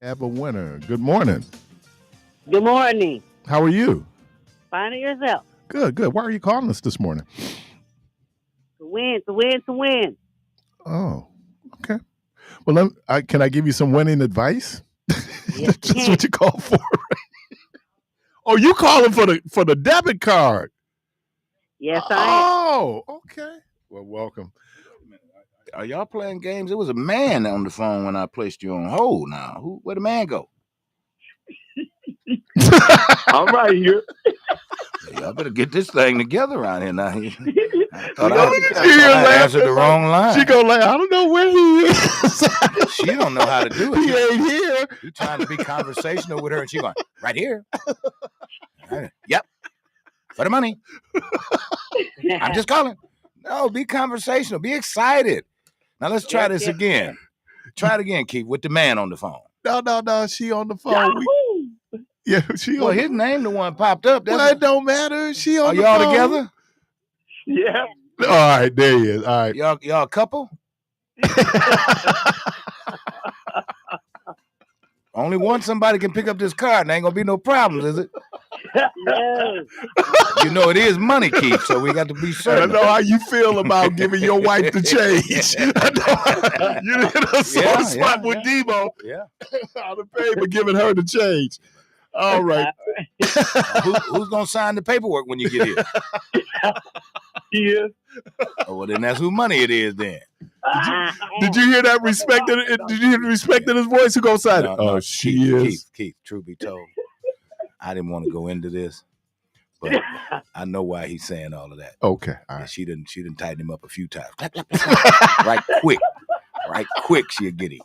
S1: Have a winner. Good morning.
S7: Good morning.
S1: How are you?
S7: Find it yourself.
S1: Good, good. Why are you calling us this morning?
S7: To win.
S1: Oh, okay. Well, can I give you some winning advice?
S7: Yes,
S1: That's what you call for. Oh, you calling for the debit card?
S7: Yes, I am.
S1: Oh, okay. Well, welcome.
S2: Are y'all playing games? There was a man on the phone when I placed you on hold. Now, where'd the man go?
S8: I'm right here.
S2: Y'all better get this thing together around here now. I thought
S8: We
S2: I,
S8: got
S2: I,
S8: the
S2: thought I answered the
S1: laughing
S2: wrong line.
S1: She go like, I don't know where he is.
S2: She don't know how to do it.
S1: He ain't here.
S2: You trying to be conversational with her, and she going, right here. Yep. For the money. I'm just calling. No, be conversational. Be excited. Now let's try this again. Try it again, Keith, with the man on the phone.
S1: No. She on the phone. She
S2: well,
S1: on
S2: his name the one popped up.
S1: Well, it don't matter. She on
S2: Are
S1: the
S2: y'all
S1: phone.
S2: together?
S8: Yeah.
S1: All right, there he is. All right.
S2: Y'all a couple? Only one somebody can pick up this card, and there ain't gonna be no problems, is it?
S7: No.
S2: You know it is money, Keith, so we got to be certain.
S1: I know how you feel about giving your wife the change. You hit a sore spot with Debo.
S2: Yeah.
S1: On the paper, giving her the change. All right.
S2: Who's gonna sign the paperwork when you get here?
S8: He is.
S2: Oh, well, then that's who money it is. Then.
S1: Did you hear that? Did you hear the respect in his voice? Who gonna sign it?
S2: No,
S1: she is.
S2: Keith. Truth be told, I didn't want to go into this, but I know why he's saying all of that.
S1: Okay, all right.
S2: She didn't tighten him up a few times. Right quick, she'll get him.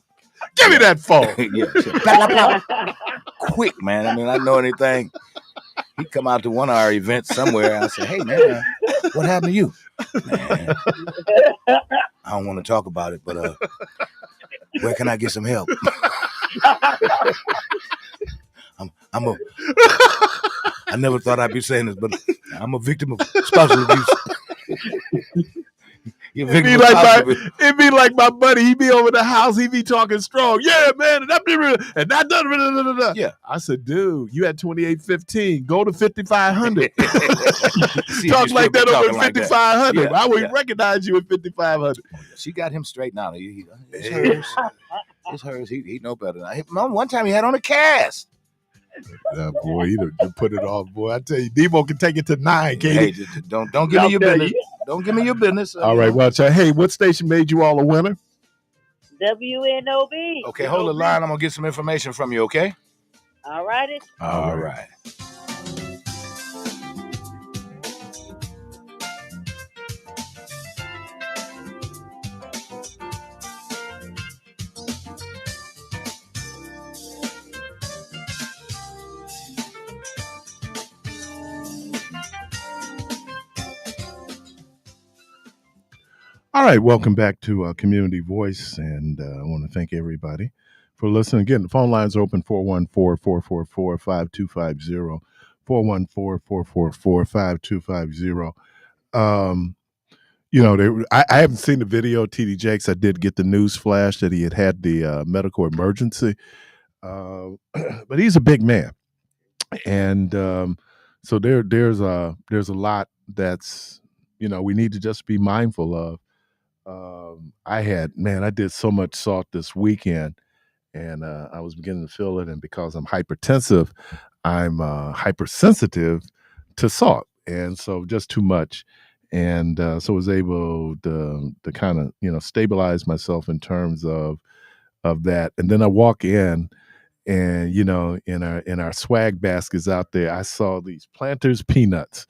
S1: Give me that phone.
S2: Quick, man. I mean, I know anything. He come out to one of our events somewhere. I said, hey, man, what happened to you? Man, I don't want to talk about it, but where can I get some help? I never thought I'd be saying this, but I'm a victim of spousal abuse. It'd be
S1: like my buddy. He be over the house. He be talking strong. Yeah, man. And that done.
S2: Yeah.
S1: I said, dude, you had 2815. Go to 5500. Talk like that over 5500.
S2: Yeah,
S1: I would recognize you at 5500.
S2: She got him straight now. It's hers. It's hers. He know better. One time he had on a cast.
S1: Boy, you put it off, boy. I tell you, Debo can take it to 9. Can't
S2: he? Don't give me your business. Don't give me your business.
S1: All right, well, hey, what station made you all a winner?
S7: WNOB.
S2: Okay, hold the line. I'm gonna get some information from you. Okay.
S7: All righty.
S2: All right.
S1: All right, welcome back to Community Voice, and I want to thank everybody for listening. Again, the phone lines are open 414-444-5250, 414-444-5250. I haven't seen the video of TD Jakes. I did get the news flash that he had the medical emergency, but he's a big man, and so there's a lot that's we need to just be mindful of. I did so much salt this weekend, and I was beginning to feel it. And because I'm hypertensive, I'm hypersensitive to salt, and so just too much. And so I was able to kind of stabilize myself in terms of that. And then I walk in, and in our swag baskets out there, I saw these Planters peanuts.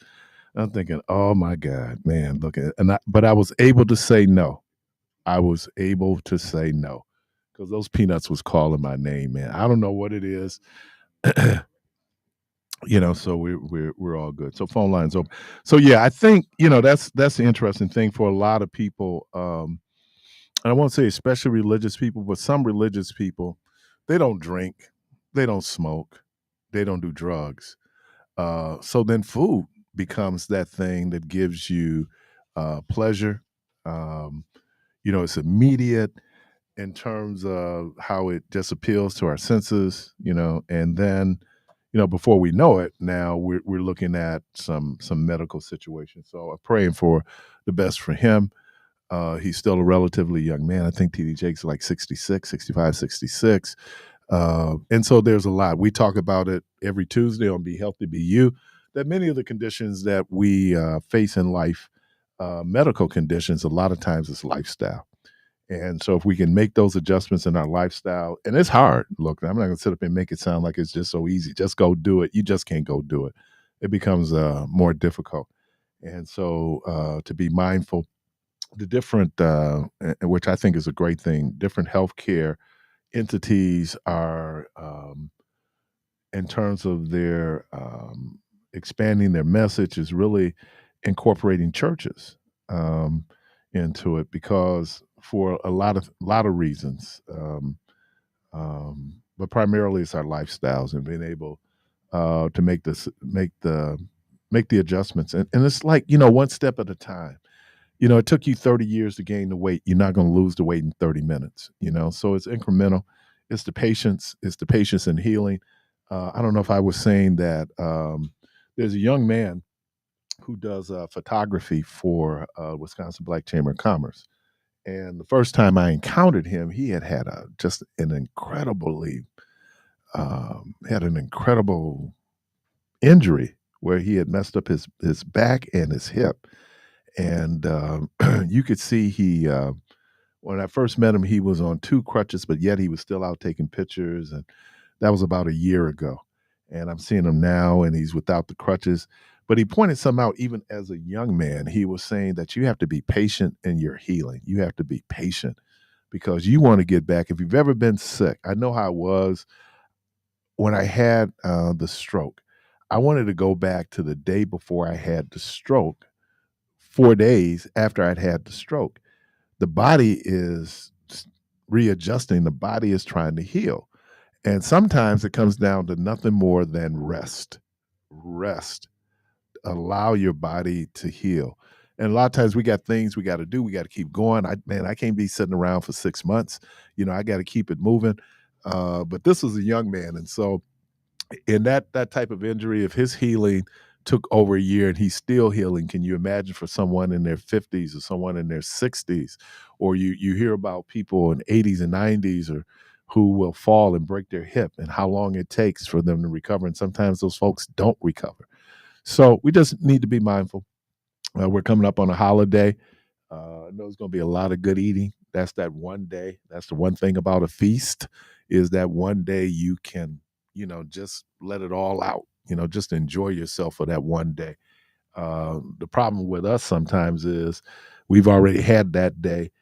S1: I'm thinking, oh my God, man, look at it. But I was able to say no. Because those peanuts was calling my name, man. I don't know what it is. So we're all good. So phone lines open. So yeah, I think that's the interesting thing for a lot of people. And I won't say especially religious people, but some religious people, they don't drink, they don't smoke, they don't do drugs. So then food becomes that thing that gives you pleasure. It's immediate in terms of how it just appeals to our senses, and then, before we know it, now we're looking at some medical situations. So I'm praying for the best for him. He's still a relatively young man. I think TD Jakes like 66, 65, 66. And so there's a lot. We talk about it every Tuesday on Be Healthy, Be You, that many of the conditions that we face in life, medical conditions, a lot of times it's lifestyle. And so if we can make those adjustments in our lifestyle, and it's hard. Look, I'm not going to sit up and make it sound like it's just so easy. Just go do it. You just can't go do it. It becomes more difficult. And so to be mindful, the different, which I think is a great thing, different healthcare entities are, in terms of their expanding their message, is really incorporating churches into it, because for a lot of reasons, but primarily it's our lifestyles and being able to make the adjustments, and it's like, one step at a time. It took you 30 years to gain the weight. You're not going to lose the weight in 30 minutes, so it's incremental. It's the patience and healing. I don't know if I was saying that there's a young man who does photography for Wisconsin Black Chamber of Commerce. And the first time I encountered him, he had just an incredible injury where he had messed up his back and his hip. And you could see when I first met him, he was on 2 crutches, but yet he was still out taking pictures. And that was about a year ago. And I'm seeing him now, and he's without the crutches. But he pointed something out, even as a young man. He was saying that you have to be patient in your healing. You have to be patient because you want to get back. If you've ever been sick, I know how it was when I had the stroke. I wanted to go back to the day before I had the stroke, 4 days after I'd had the stroke. The body is readjusting. The body is trying to heal. And sometimes it comes down to nothing more than rest. Rest. Allow your body to heal. And a lot of times we got things we got to do. We got to keep going. I can't be sitting around for 6 months. I got to keep it moving. But this was a young man. And so in that type of injury, if his healing took over a year and he's still healing, can you imagine for someone in their 50s or someone in their 60s? Or you hear about people in 80s and 90s or who will fall and break their hip, and how long it takes for them to recover. And sometimes those folks don't recover. So we just need to be mindful. We're coming up on a holiday. I know there's going to be a lot of good eating. That's that one day. That's the one thing about a feast, is that one day you can, just let it all out. Just enjoy yourself for that one day. The problem with us sometimes is we've already had that day.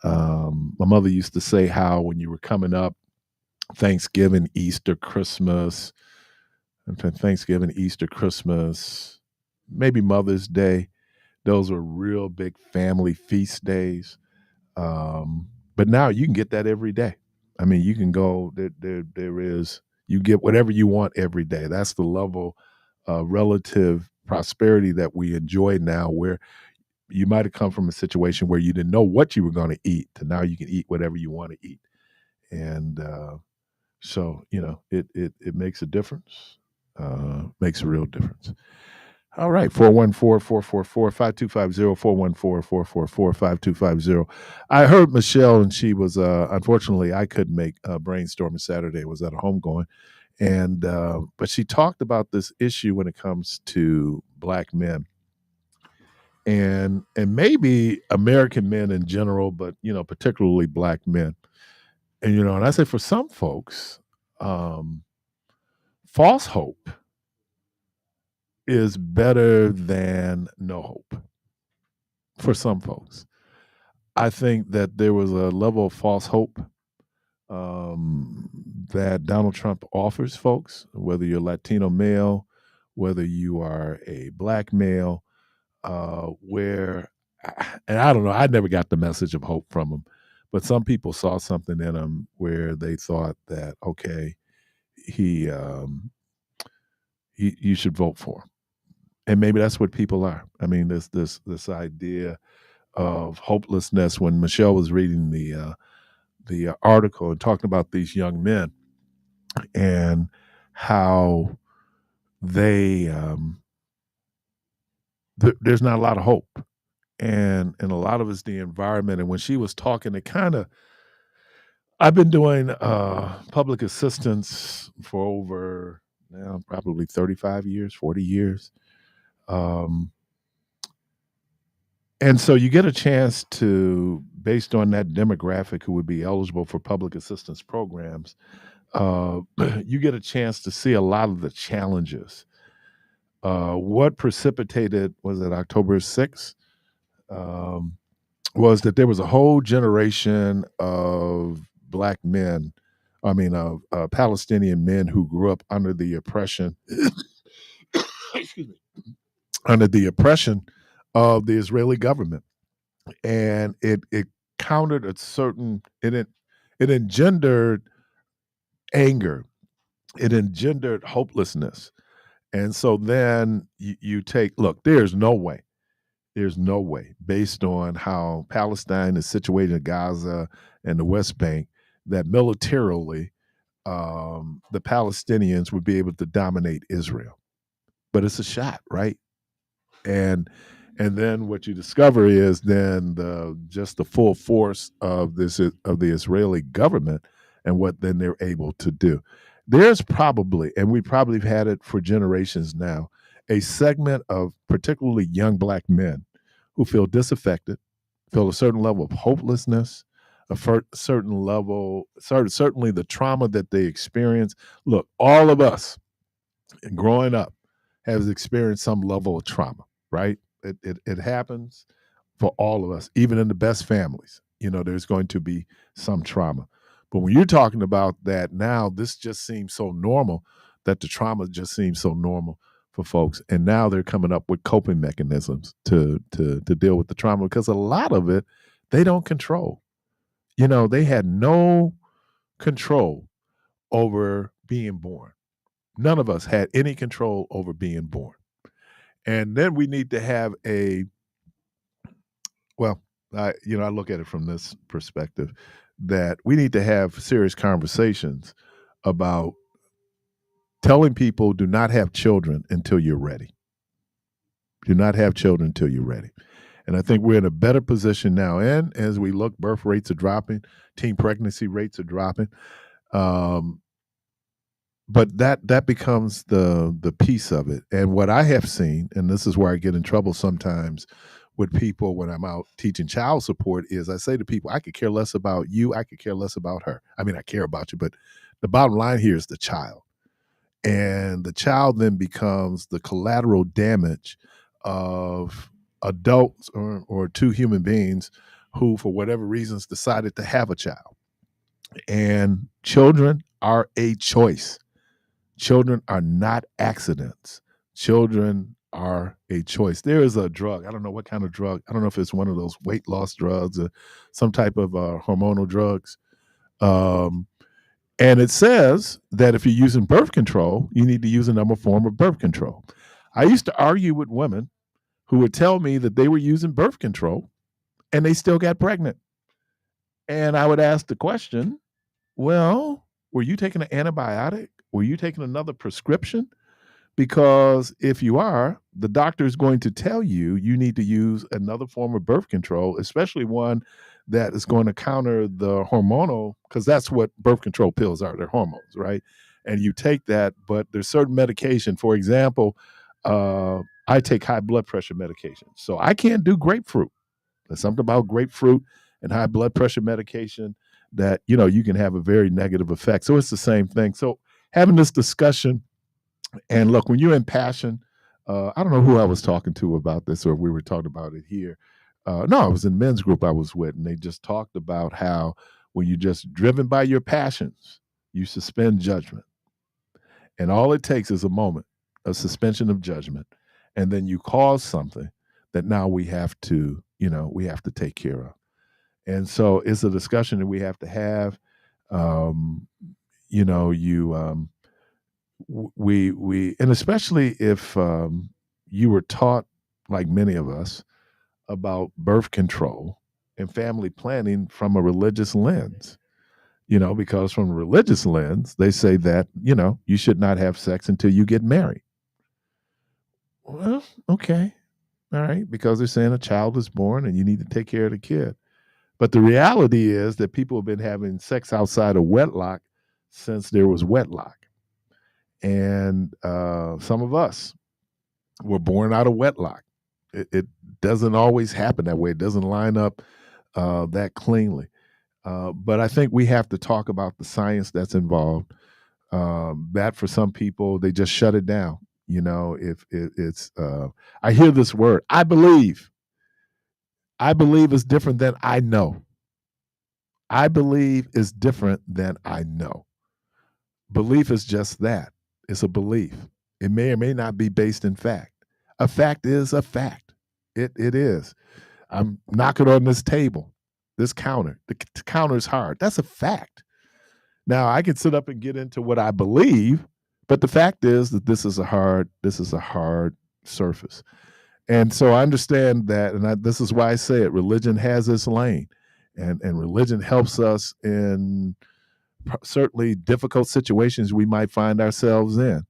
S1: My mother used to say how when you were coming up, Thanksgiving, Easter, Christmas, maybe Mother's Day, those were real big family feast days. But now you can get that every day. I mean, you can go, you get whatever you want every day. That's the level of relative prosperity that we enjoy now, where you might have come from a situation where you didn't know what you were going to eat, to now you can eat whatever you want to eat. And so, it makes a difference, makes a real difference. All right, 414-444-5250, 414-444-5250. I heard Michelle, and she was, unfortunately, I couldn't make brainstorming Saturday. I was at a home going. And but she talked about this issue when it comes to Black men and maybe American men in general, but, particularly Black men. And, and I say for some folks, false hope is better than no hope. For some folks, I think that there was a level of false hope that Donald Trump offers folks, whether you're Latino male, whether you are a Black male, where, and I don't know, I never got the message of hope from him, but some people saw something in him where they thought that, okay, you should vote for him. And maybe that's what people are. I mean, this idea of hopelessness. When Michelle was reading the article and talking about these young men and how they there's not a lot of hope, and a lot of it's the environment. And when she was talking, it kind of, I've been doing public assistance for over now probably 35 years, 40 years. And so you get a chance to based on that demographic who would be eligible for public assistance programs, you get a chance to see a lot of the challenges. What precipitated, was it October 6th? Was that there was a whole generation of black men, of Palestinian men who grew up under the oppression, excuse me, under the oppression of the Israeli government, and it countered a certain it engendered anger, it engendered hopelessness, and so then you take look. There's no way, based on how Palestine is situated in Gaza and the West Bank, that militarily the Palestinians would be able to dominate Israel. But it's a shot, right? And then what you discover is then just the full force of the Israeli government and what then they're able to do. There's probably, and we probably have had it for generations now, a segment of particularly young black men who feel disaffected, feel a certain level of hopelessness, certain level, certainly the trauma that they experience. Look, all of us growing up has experienced some level of trauma, right? It happens for all of us, even in the best families. There's going to be some trauma. But when you're talking about that now, this just seems so normal, that the trauma just seems so normal for folks. And now they're coming up with coping mechanisms to deal with the trauma, because a lot of it they don't control. They had no control over being born. None of us had any control over being born. And then we need to have I look at it from this perspective, that we need to have serious conversations about telling people, do not have children until you're ready. Do not have children until you're ready. And I think we're in a better position now. And as we look, birth rates are dropping, teen pregnancy rates are dropping. But that becomes the piece of it. And what I have seen, and this is where I get in trouble sometimes with people when I'm out teaching child support, is I say to people, I could care less about you. I could care less about her. I mean, I care about you, but the bottom line here is the child. And the child then becomes the collateral damage of adults or two human beings who, for whatever reasons, decided to have a child. And children are a choice. Children are not accidents. Children are a choice. There is a drug. I don't know what kind of drug. I don't know if it's one of those weight loss drugs or some type of hormonal drugs. And it says that if you're using birth control, you need to use another form of birth control. I used to argue with women who would tell me that they were using birth control and they still got pregnant. And I would ask the question, well, were you taking an antibiotic? Were you taking another prescription? Because if you are, the doctor is going to tell you you need to use another form of birth control, especially one that is going to counter the hormonal, because that's what birth control pills are. They're hormones, right? And you take that, but there's certain medication. For example, I take high blood pressure medication. So I can't do grapefruit. There's something about grapefruit and high blood pressure medication that, you can have a very negative effect. So it's the same thing. So having this discussion, and look, when you're in passion, I don't know who I was talking to about this, or if we were talking about it here. No, it was in men's group I was with, and they just talked about how when you're just driven by your passions, you suspend judgment. And all it takes is a moment, a suspension of judgment, and then you cause something that now we have to take care of. And so it's a discussion that we have to have. We and especially if you were taught, like many of us, about birth control and family planning from a religious lens. Because from a religious lens, they say that you should not have sex until you get married. Well, okay, all right, because they're saying a child is born and you need to take care of the kid. But the reality is that people have been having sex outside of wedlock since there was wedlock. And some of us were born out of wedlock. It doesn't always happen that way. It doesn't line up that cleanly. But I think we have to talk about the science that's involved. That for some people, they just shut it down. If it's, I hear this word, I believe. I believe is different than I know. I believe is different than I know. Belief is just that. It's a belief. It may or may not be based in fact. A fact is a fact. It is. I'm knocking on this table, this counter. The counter is hard. That's a fact. Now I can sit up and get into what I believe, but the fact is that this is a hard surface. And so I understand that, and this is why I say it. Religion has its lane, and religion helps us in certainly difficult situations we might find ourselves in.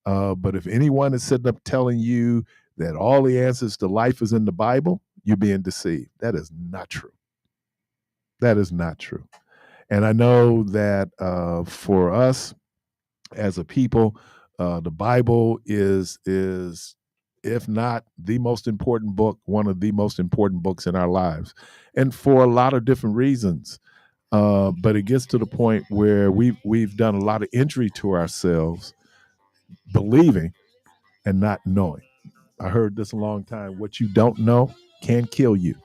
S1: But if anyone is sitting up telling you that all the answers to life is in the Bible, you're being deceived. That is not true. That is not true. And I know that for us as a people, the Bible is if not the most important book, one of the most important books in our lives, and for a lot of different reasons. But it gets to the point where we've done a lot of injury to ourselves, believing and not knowing. I heard this a long time. What you don't know can kill you.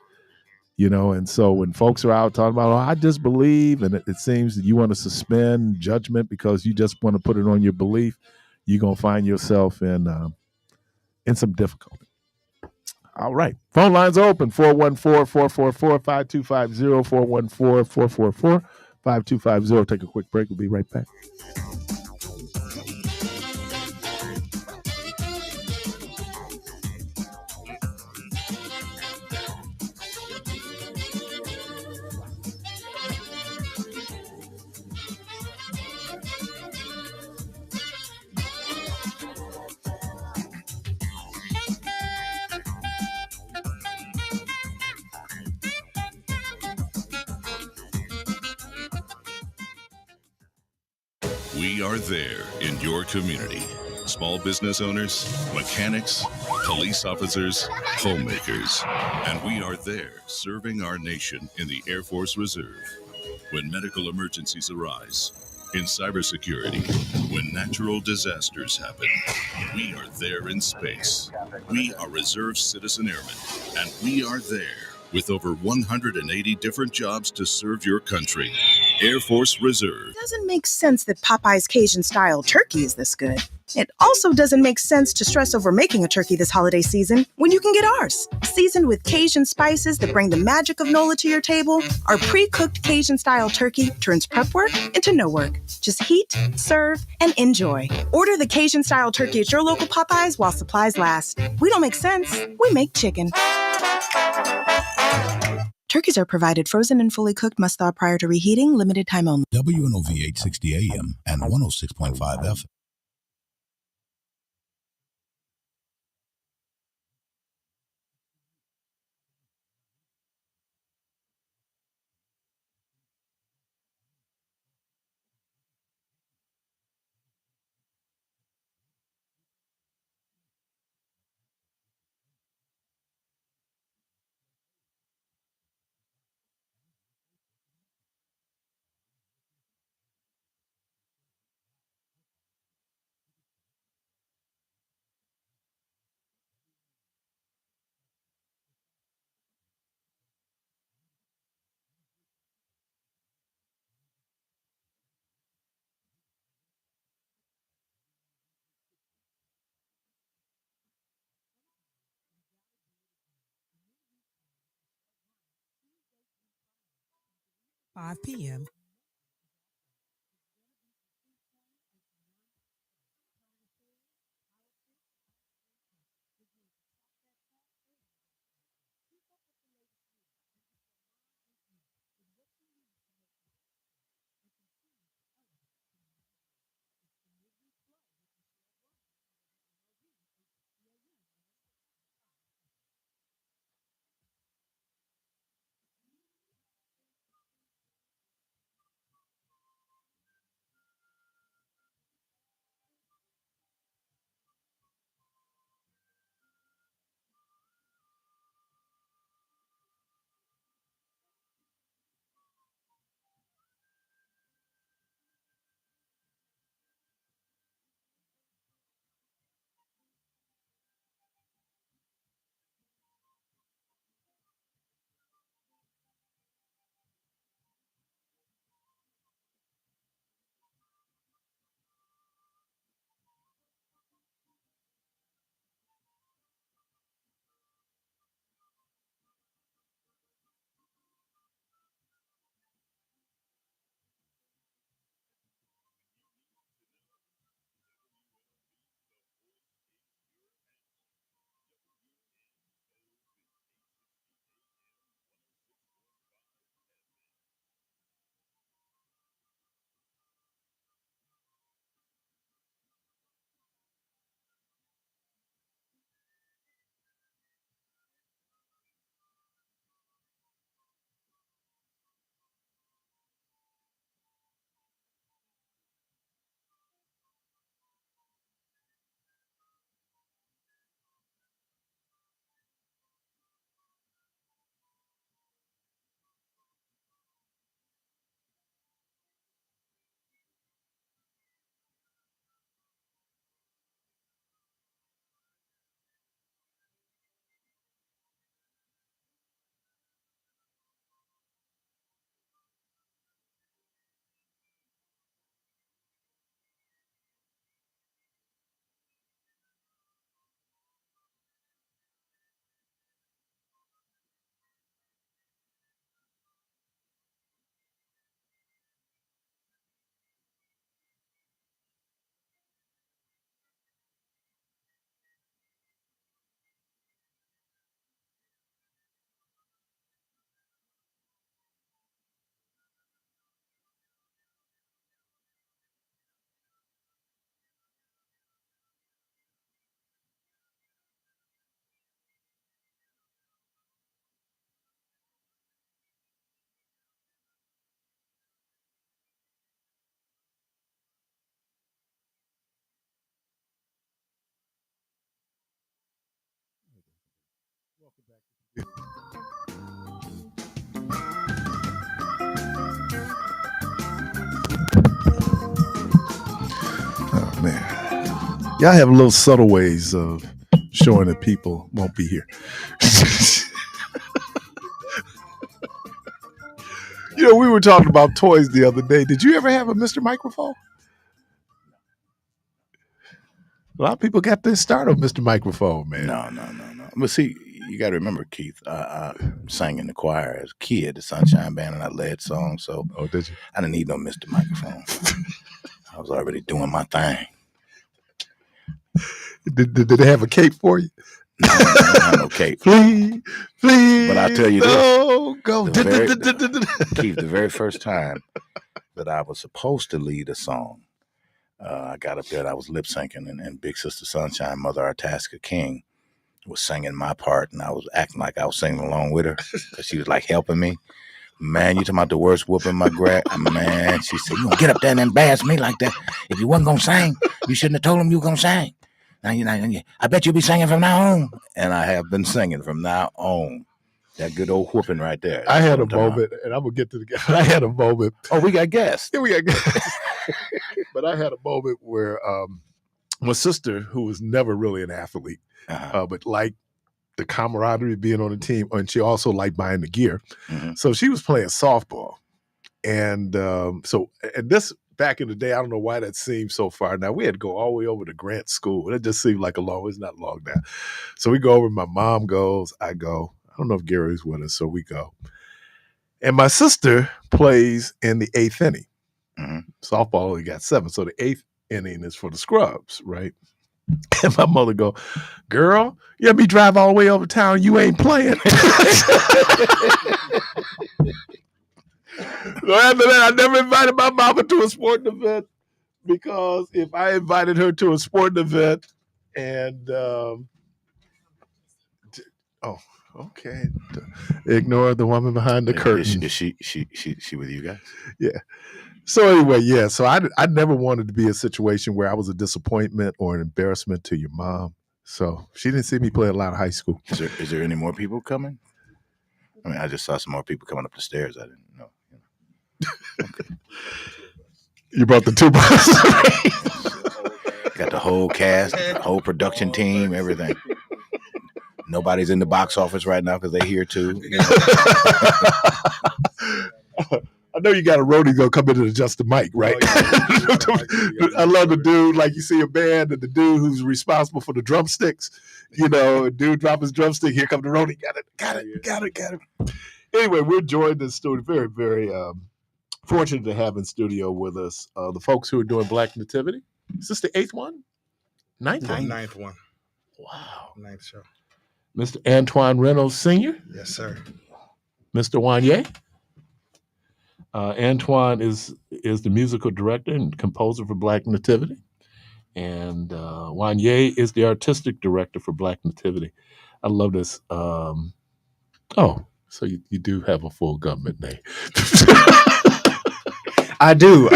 S1: And so when folks are out talking about, oh, I just believe, and it seems that you want to suspend judgment because you just want to put it on your belief, you're going to find yourself in some difficulty. All right. Phone lines are open, 414-444-5250, 414-444-5250. Take a quick break. We'll be right back.
S9: We are there in your community. Small business owners, mechanics, police officers, homemakers. And we are there serving our nation in the Air Force Reserve. When medical emergencies arise, in cybersecurity, when natural disasters happen, we are there in space. We are Reserve Citizen Airmen, and we are there with over 180 different jobs to serve your country. Air Force Reserve.
S10: It doesn't make sense that Popeye's Cajun-style turkey is this good. It also doesn't make sense to stress over making a turkey this holiday season when you can get ours. Seasoned with Cajun spices that bring the magic of NOLA to your table, our pre-cooked Cajun-style turkey turns prep work into no work. Just heat, serve, and enjoy. Order the Cajun-style turkey at your local Popeyes while supplies last. We don't make sense, we make chicken. Turkeys are provided frozen and fully cooked, must thaw prior to reheating, limited time only.
S11: WNOV 860 AM and 106.5 FM.
S12: p.m.
S1: Oh man, y'all have little subtle ways of showing that people won't be here. You know, we were talking about toys the other day. Did you ever have a Mr. Microphone? A lot of people got their start on Mr. Microphone, man.
S2: No. But see, you got to remember, Keith, I sang in the choir as a kid, the Sunshine Band, and I led songs. So
S1: did you?
S2: I didn't need no Mr. Microphone. I was already doing my thing.
S1: Did they have a cape for you?
S2: No, I don't have no cape.
S1: Please.
S2: But I'll tell you
S1: this. Go.
S2: Keith, the very first time that I was supposed to lead a song, I got up there and I was lip syncing, and Big Sister Sunshine, Mother Artaska King, was singing my part, and I was acting like I was singing along with her because she was like helping me. Man, you talking about the worst whooping my man, she said, you gonna get up there and embarrass me like that? If you wasn't gonna sing, you shouldn't have told him you were gonna sing. I bet you'll be singing from now on. And I have been singing from now on. That good old whooping right there.
S1: I had a moment, and I'm gonna get to the guest. I had a moment.
S2: Oh, we got guests.
S1: Yeah, we got guests. But I had a moment where my sister, who was never really an athlete, but liked the camaraderie of being on the team, and she also liked buying the gear. Mm-hmm. So she was playing softball. And and this back in the day, I don't know why that seemed so far. Now we had to go all the way over to Grant School. It just seemed like it's not long now. So we go over, my mom goes, I go. I don't know if Gary's with us, so we go. And my sister plays in the 8th inning. Mm-hmm. Softball only got 7, so the 8th inning is for the scrubs, right? And my mother go, girl, you let me drive all the way over town, you ain't playing. So after that, I never invited my mama to a sporting event, because if I invited her to a sporting event and okay, ignore the woman behind the curtain.
S2: Is she with you guys?
S1: Yeah. So anyway, yeah. So I never wanted to be a situation where I was a disappointment or an embarrassment to your mom. So she didn't see me play a lot of high school.
S2: Is there any more people coming? I mean, I just saw some more people coming up the stairs. I didn't know. Okay.
S1: You brought the 2 buses.
S2: Got the whole cast, the whole production team, everything. Nobody's in the box office right now because they're here too. You know?
S1: I know you got a roadie gonna come in and adjust the mic, right? I love the dude, like you see a band and the dude who's responsible for the drumsticks, dude drop his drumstick, here come the roadie, got it. Anyway, we're joined in the studio, very, very fortunate to have in studio with us the folks who are doing Black Nativity. Is this the 8th one? 9th one?
S13: 9th one.
S1: Wow.
S13: 9th show.
S1: Mr. Antoine Reynolds Sr.?
S13: Yes, sir.
S1: Mr. Wanye? Antoine is the musical director and composer for Black Nativity. And Wanye is the artistic director for Black Nativity. I love this. So you do have a full government name.
S14: I do.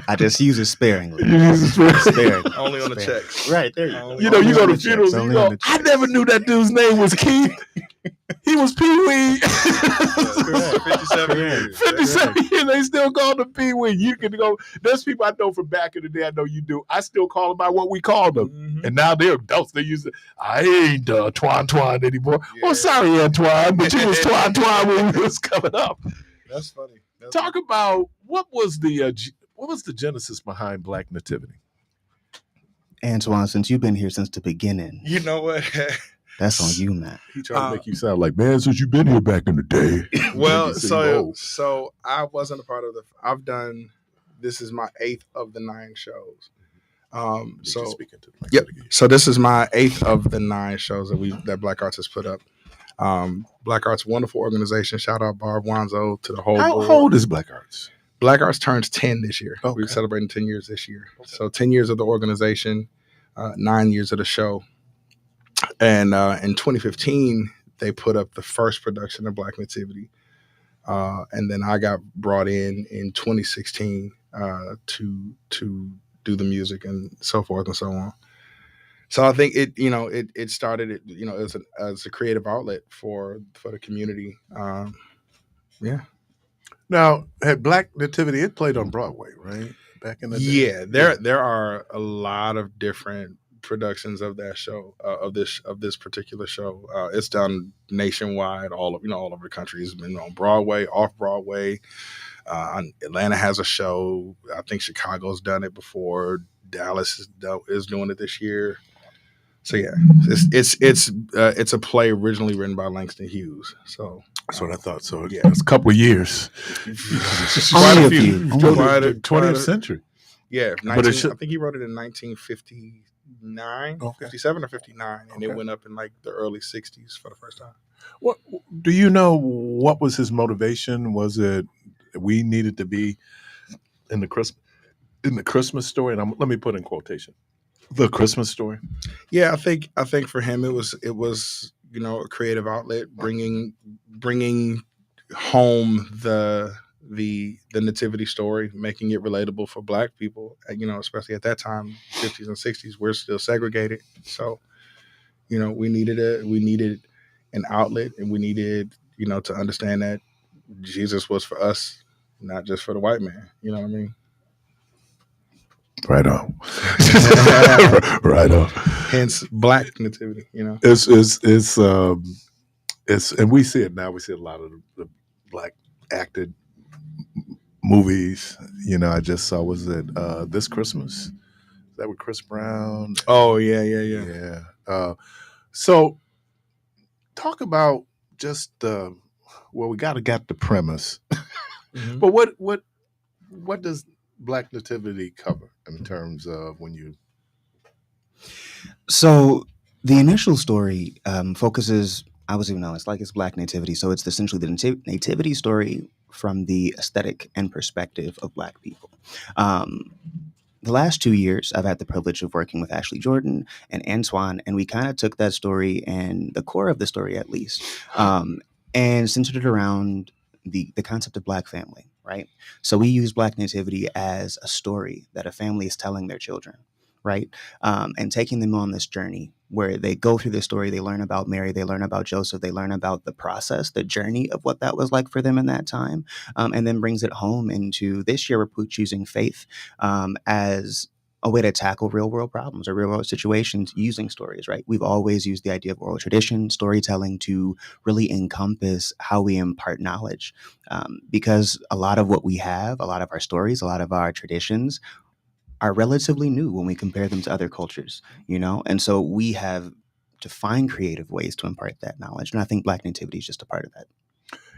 S14: I just use it sparingly. Sparingly.
S13: Only on the checks.
S14: Right, there you
S13: go.
S1: You go to funerals and you go, I never knew that dude's name was Keith. He was Pee-wee.
S13: 57 years.
S1: 57 years. They still call him Pee-wee. You can go. There's people I know from back in the day. I know you do. I still call them by what we called them. Mm-hmm. And now they're adults. They use it. I ain't Twan anymore. Yeah. Well, sorry, Antoine, but you was Twan when we was coming up.
S13: That's funny.
S1: Talk about what was the genesis behind Black Nativity?
S14: Antoine, since you've been here since the beginning.
S13: You know what?
S14: That's on you, man.
S1: He tried to make you sound like, man, since you've been here back in the day.
S13: Well, so I wasn't a part of this is my 8th of the 9 shows. So this is my 8th of the 9 shows that Black Arts has put up. Black Arts, wonderful organization. Shout out Barb Wanzo to the whole board.
S1: How old is Black Arts?
S13: Black Arts turns 10 this year.
S1: Okay.
S13: We're celebrating 10 years this year. Okay. So 10 years of the organization, 9 years of the show. And in 2015, they put up the first production of Black Nativity. And then I got brought in 2016 to do the music and so forth and so on. So I think it started as a creative outlet for the community. Yeah.
S1: Now, had Black Nativity, it played on Broadway, right? Back in the day.
S13: Yeah, there are a lot of different productions of that show, of this particular show. It's done nationwide, all over the country. It's been on Broadway, off Broadway. Atlanta has a show. I think Chicago's done it before. Dallas is doing it this year. So yeah, it's a play originally written by Langston Hughes. So
S1: that's what I thought. So yeah, it's a couple of years.
S13: Quite a few.
S1: Quite a 20th century.
S13: Yeah, I think he wrote it in 1959, 57 or 59, and it went up in like the early 60s for the first time.
S1: What do you know? What was his motivation? Was it we needed to be in the Christmas story? And let me put in quotation the Christmas story.
S13: Yeah, I think for him it was a creative outlet, bringing home the nativity story, making it relatable for Black people. Especially at that time, 50s and 60s, we're still segregated. So, we needed an outlet, and we needed to understand that Jesus was for us, not just for the white man. You know what I mean?
S1: Right on. Right on.
S13: Hence Black Nativity,
S1: It's and we see it now. We see a lot of the Black acted movies. I just saw, was it This Christmas? Is that with Chris Brown?
S13: Oh yeah.
S1: So talk about just we got the premise. Mm-hmm. But what does Black Nativity cover in terms of when you?
S14: So the initial story focuses, I was even honest, it's Black Nativity. So it's essentially the nativity story from the aesthetic and perspective of Black people. The last 2 years, I've had the privilege of working with Ashley Jordan and Antoine, and we kind of took that story and the core of the story, at least, and centered it around the concept of Black family, right? So we use Black Nativity as a story that a family is telling their children, right? And taking them on this journey where they go through this story, they learn about Mary, they learn about Joseph, they learn about the process, the journey of what that was like for them in that time, and then brings it home into this year. We're choosing faith as a way to tackle real world problems or real world situations using stories, right? We've always used the idea of oral tradition, storytelling, to really encompass how we impart knowledge, because a lot of what we have, a lot of our stories, a lot of our traditions are relatively new when we compare them to other cultures, and so we have to find creative ways to impart that knowledge. And I think Black Nativity is just a part of that.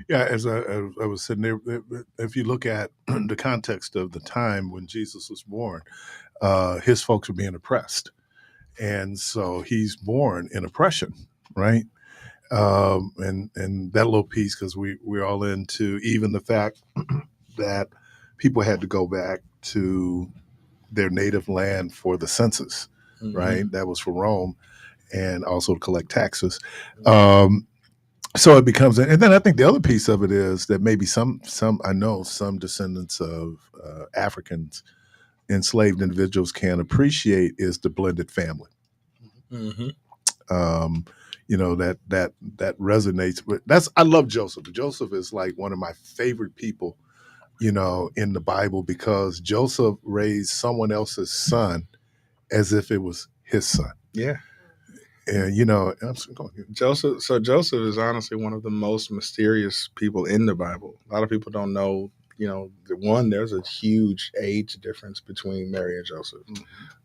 S1: Yeah, as I was sitting there, if you look at the context of the time when Jesus was born, his folks were being oppressed. And so he's born in oppression, right? And that little piece, because we're all into even the fact that people had to go back to their native land for the census, mm-hmm. right? That was for Rome, and also to collect taxes. So it becomes, and then I think the other piece of it is that maybe some descendants of Africans, enslaved individuals, can appreciate is the blended family. Mm-hmm. That resonates with. I love Joseph. Joseph is like one of my favorite people, in the Bible, because Joseph raised someone else's son as if it was his son.
S13: Yeah.
S1: And
S13: Joseph is honestly one of the most mysterious people in the Bible. A lot of people don't know, there's a huge age difference between Mary and Joseph. Mm-hmm.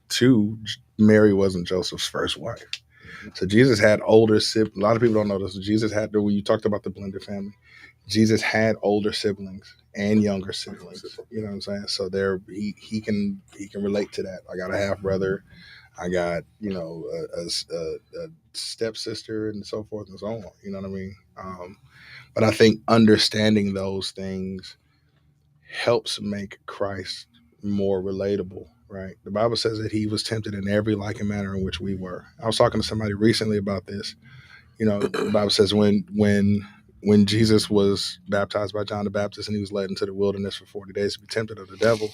S13: 2, Mary wasn't Joseph's first wife. Mm-hmm. So Jesus had older siblings. A lot of people don't know this. Jesus had, when you talked about the blended family, Jesus had older siblings and younger siblings. You know what I'm saying? So he can relate to that. I got a half brother. I got, a stepsister, and so forth and so on. You know what I mean? But I think understanding those things helps make Christ more relatable, right? The Bible says that he was tempted in every like and manner in which we were. I was talking to somebody recently about this. The Bible says when Jesus was baptized by John the Baptist and he was led into the wilderness for 40 days to be tempted of the devil,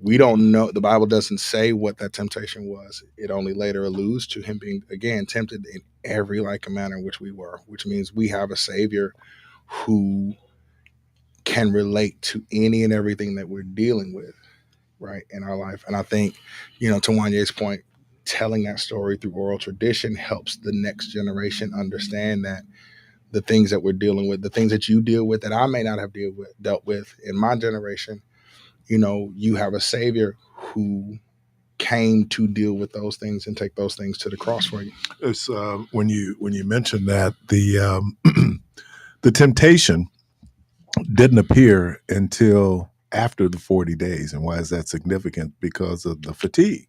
S13: we don't know. The Bible doesn't say what that temptation was. It only later alludes to him being, again, tempted in every like manner in which we were, which means we have a Savior who can relate to any and everything that we're dealing with, right, in our life. And I think, to Wanye's point, telling that story through oral tradition helps the next generation understand that the things that we're dealing with, the things that you deal with that I may not have dealt with in my generation, you have a Savior who came to deal with those things and take those things to the cross for you.
S1: It's when you mentioned that the the temptation didn't appear until after the 40 days. And why is that significant? Because of the fatigue.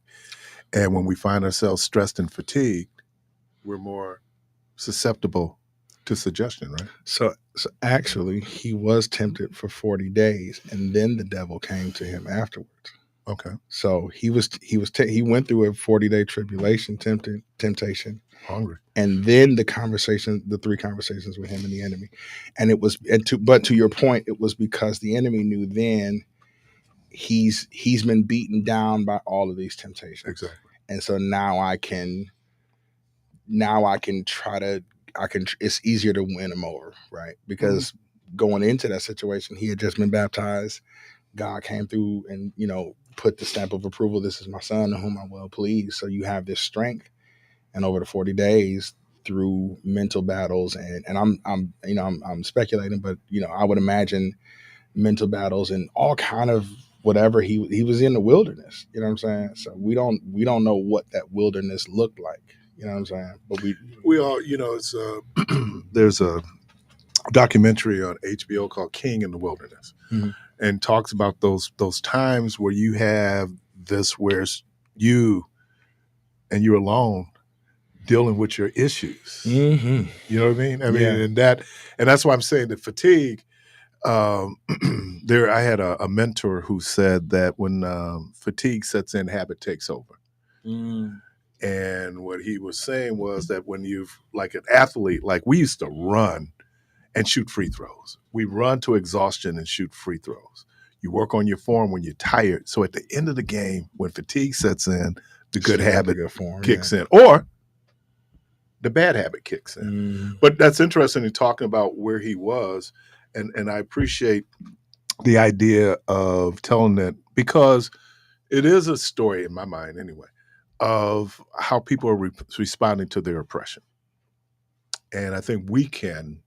S1: And when we find ourselves stressed and fatigued, we're more susceptible to suggestion, right?
S13: So actually, he was tempted for 40 days, and then the devil came to him afterwards.
S1: Okay.
S13: So he went through a 40-day tribulation, temptation,
S1: hungry,
S13: and then the three conversations with him and the enemy, and it was, but to your point, it was because the enemy knew then he's been beaten down by all of these temptations,
S1: exactly,
S13: and so now I can it's easier to win him over, right? Because going into that situation, he had just been baptized. God came through and, put the stamp of approval. This is my son in whom I'm well pleased. So you have this strength. And over the 40 days through mental battles and I'm speculating, but, I would imagine mental battles and all kind of whatever he was in the wilderness, you know what I'm saying? So we don't know what that wilderness looked like, you know what I'm saying? But
S1: we all, it's there's a documentary on HBO called King in the Wilderness, and talks about those times where you have this, where you're alone dealing with your issues.
S13: Mm-hmm.
S1: You know what I mean? And that's why I'm saying that fatigue. I had a mentor who said that when fatigue sets in, habit takes over. And what he was saying was that when you've, like an athlete, like we used to run and shoot free throws. We run to exhaustion and shoot free throws. You work on your form when you're tired. So at the end of the game, when fatigue sets in, the good habit kicks in, or the bad habit kicks in. But that's interesting in talking about where he was. And I appreciate the idea of telling that, because it is a story in my mind anyway, of how people are responding to their oppression. And I think we can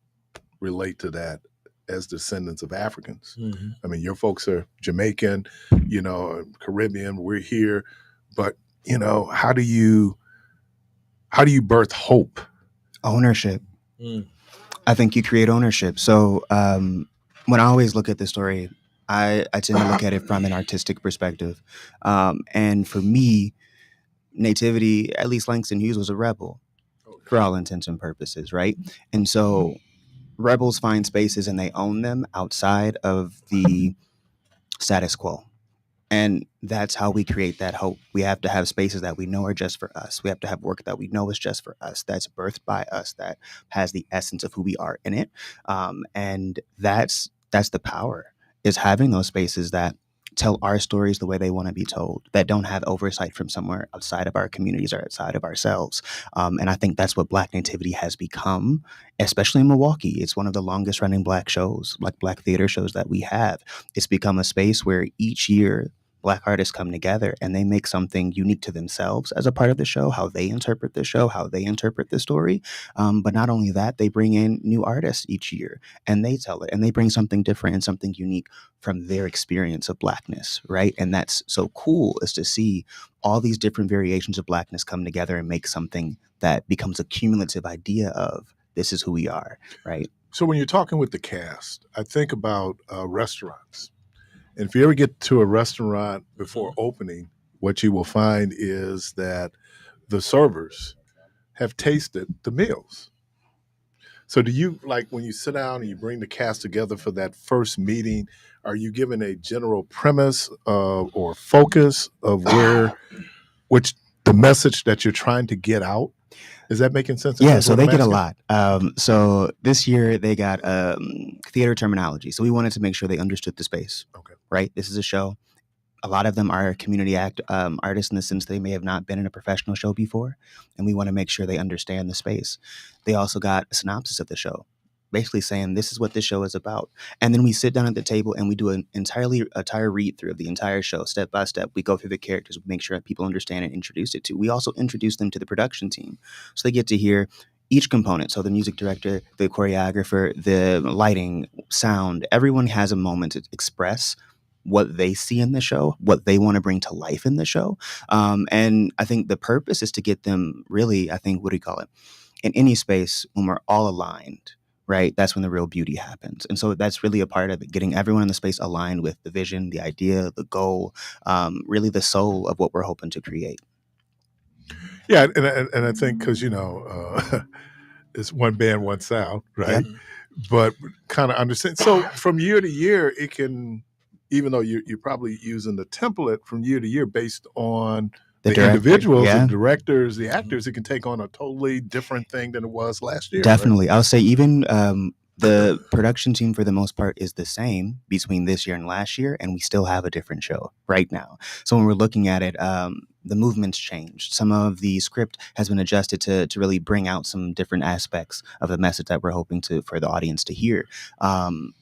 S1: relate to that as descendants of Africans. I mean, your folks are Jamaican, Caribbean, we're here, but how do you birth hope?
S14: Ownership. I think you create ownership. So when I always look at this story, I tend to look at it from an artistic perspective. And for me, Nativity, at least Langston Hughes, was a rebel for all intents and purposes, right? And so rebels find spaces and they own them outside of the status quo. And that's how we create that hope. We have to have spaces that we know are just for us. We have to have work that we know is just for us, that's birthed by us, that has the essence of who we are in it. And that's the power, is having those spaces that tell our stories the way they want to be told, that don't have oversight from somewhere outside of our communities or outside of ourselves. And I think that's what Black Nativity has become, especially in Milwaukee. It's one of the longest running Black shows, like Black theater shows that we have. It's become a space where each year Black artists come together and they make something unique to themselves as a part of the show, how they interpret the show, how they interpret the story. But not only that, they bring in new artists each year and they tell it, and they bring something different and something unique from their experience of Blackness, right? And that's so cool, is to see all these different variations of Blackness come together and make something that becomes a cumulative idea of this is who we are, right?
S1: So when you're talking with the cast, I think about restaurants. And if you ever get to a restaurant before opening, what you will find is that the servers have tasted the meals. So do you, like, when you sit down and you bring the cast together for that first meeting, are you given a general premise or focus of which the message that you're trying to get out? Is that making sense?
S14: Yeah, so they get a lot. So this year they got theater terminology. So we wanted to make sure they understood the space.
S1: Okay.
S14: Right? This is a show. A lot of them are community artists in the sense they may have not been in a professional show before, and we want to make sure they understand the space. They also got a synopsis of the show, basically saying this is what this show is about. And then we sit down at the table and we do an entire read through of the entire show, step by step. We go through the characters, we make sure that people understand and introduce it to. We also introduce them to the production team, so they get to hear each component. So the music director, the choreographer, the lighting, sound, everyone has a moment to express what they see in the show, what they want to bring to life in the show. And I think the purpose is to get them really, I think, what do you call it? In any space, when we're all aligned, right? That's when the real beauty happens. And so that's really a part of it, getting everyone in the space aligned with the vision, the idea, the goal, really the soul of what we're hoping to create.
S1: Yeah, and I think because it's one band, one sound, right?
S14: Yep.
S1: But kind of understand. So from year to year, it can, even though you're probably using the template from year to year based on the
S14: director,
S1: individuals,
S14: yeah.
S1: the directors, the actors, it can take on a totally different thing than it was last year.
S14: Definitely.
S1: Right?
S14: I'll say even the production team for the most part is the same between this year and last year, and we still have a different show right now. So when we're looking at it, the movement's changed. Some of the script has been adjusted to really bring out some different aspects of the message that we're hoping for the audience to hear.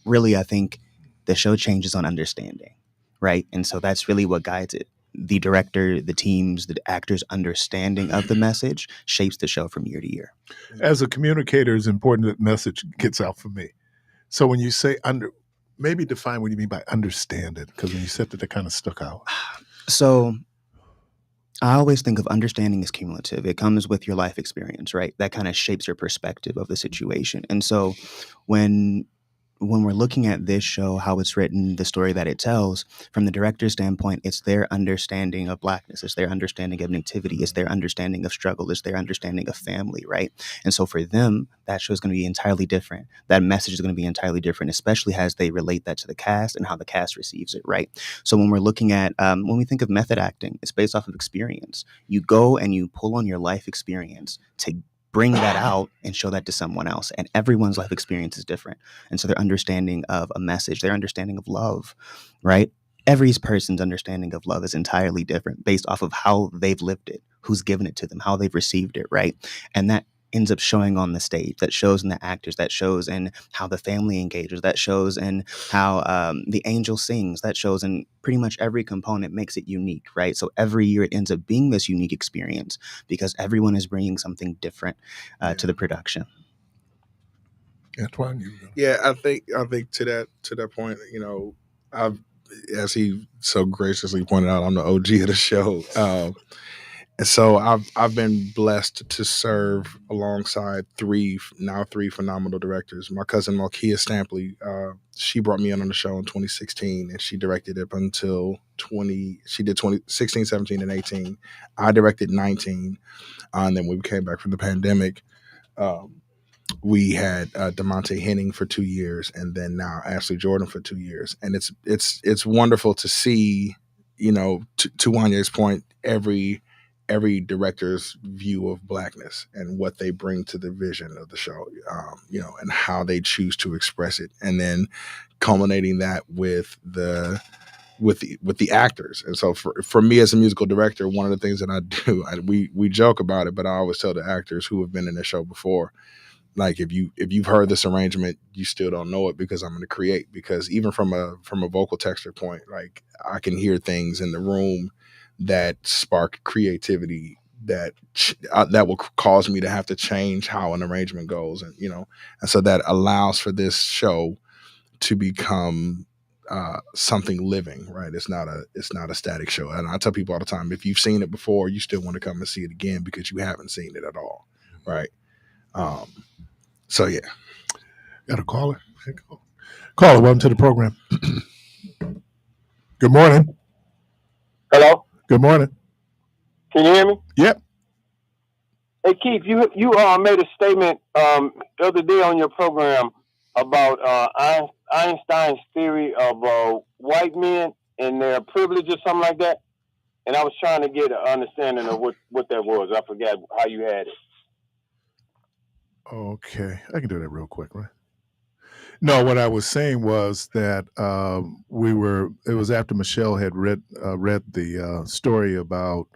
S14: Really, I think the show changes on understanding, right? And so that's really what guides it. The director, the teams, the actors' understanding of the message shapes the show from year to year.
S1: As a communicator, it's important that message gets out for me. So when you say maybe define what you mean by understand it, because when you said that kind of stuck out.
S14: So I always think of understanding as cumulative. It comes with your life experience, right? That kind of shapes your perspective of the situation. And so when we're looking at this show, how it's written, the story that it tells, from the director's standpoint, it's their understanding of Blackness, it's their understanding of Nativity, it's their understanding of struggle, it's their understanding of family, right? And so for them, that show is going to be entirely different. That message is going to be entirely different, especially as they relate that to the cast and how the cast receives it, right? So when we're looking at, when we think of method acting, it's based off of experience. You go and you pull on your life experience to bring that out and show that to someone else. And everyone's life experience is different. And so their understanding of a message, their understanding of love, right? Every person's understanding of love is entirely different based off of how they've lived it, who's given it to them, how they've received it, right? And that ends up showing on the stage, that shows in the actors, that shows in how the family engages, that shows in how the angel sings, that shows in pretty much every component makes it unique, right? So every year it ends up being this unique experience because everyone is bringing something different to the production.
S1: Antoine,
S13: I think to that point, as he so graciously pointed out, I'm the OG of the show. And so I've been blessed to serve alongside three phenomenal directors. My cousin Malkia Stampley, she brought me in on the show in 2016, and she directed it up until 2016, 17, and 18. I directed 19, and then when we came back from the pandemic, we had DeMonte Henning for 2 years, and then now Ashley Jordan for 2 years. And it's wonderful to see, to Wanya's point, every director's view of Blackness and what they bring to the vision of the show, and how they choose to express it, and then culminating that with the actors. And so for me as a musical director, one of the things that I do, we joke about it, but I always tell the actors who have been in the show before, like, if you've heard this arrangement, you still don't know it because I'm going to create. Because even from a vocal texture point, like, I can hear things in the room that spark creativity that will cause me to have to change how an arrangement goes, and so that allows for this show to become something living, right? It's not a static show. And I tell people all the time, if you've seen it before, you still want to come and see it again because you haven't seen it at all, right? So yeah.
S1: Got a caller? Caller, welcome to the program. Good morning.
S8: Hello?
S1: Good morning.
S8: Can you hear me?
S1: Yep.
S8: Hey, Keith, you made a statement the other day on your program about Einstein's theory of white men and their privilege or something like that. And I was trying to get an understanding of what that was. I forgot how you had it.
S1: Okay. I can do that real quick, right? No, what I was saying was that it was after Michelle had read the story about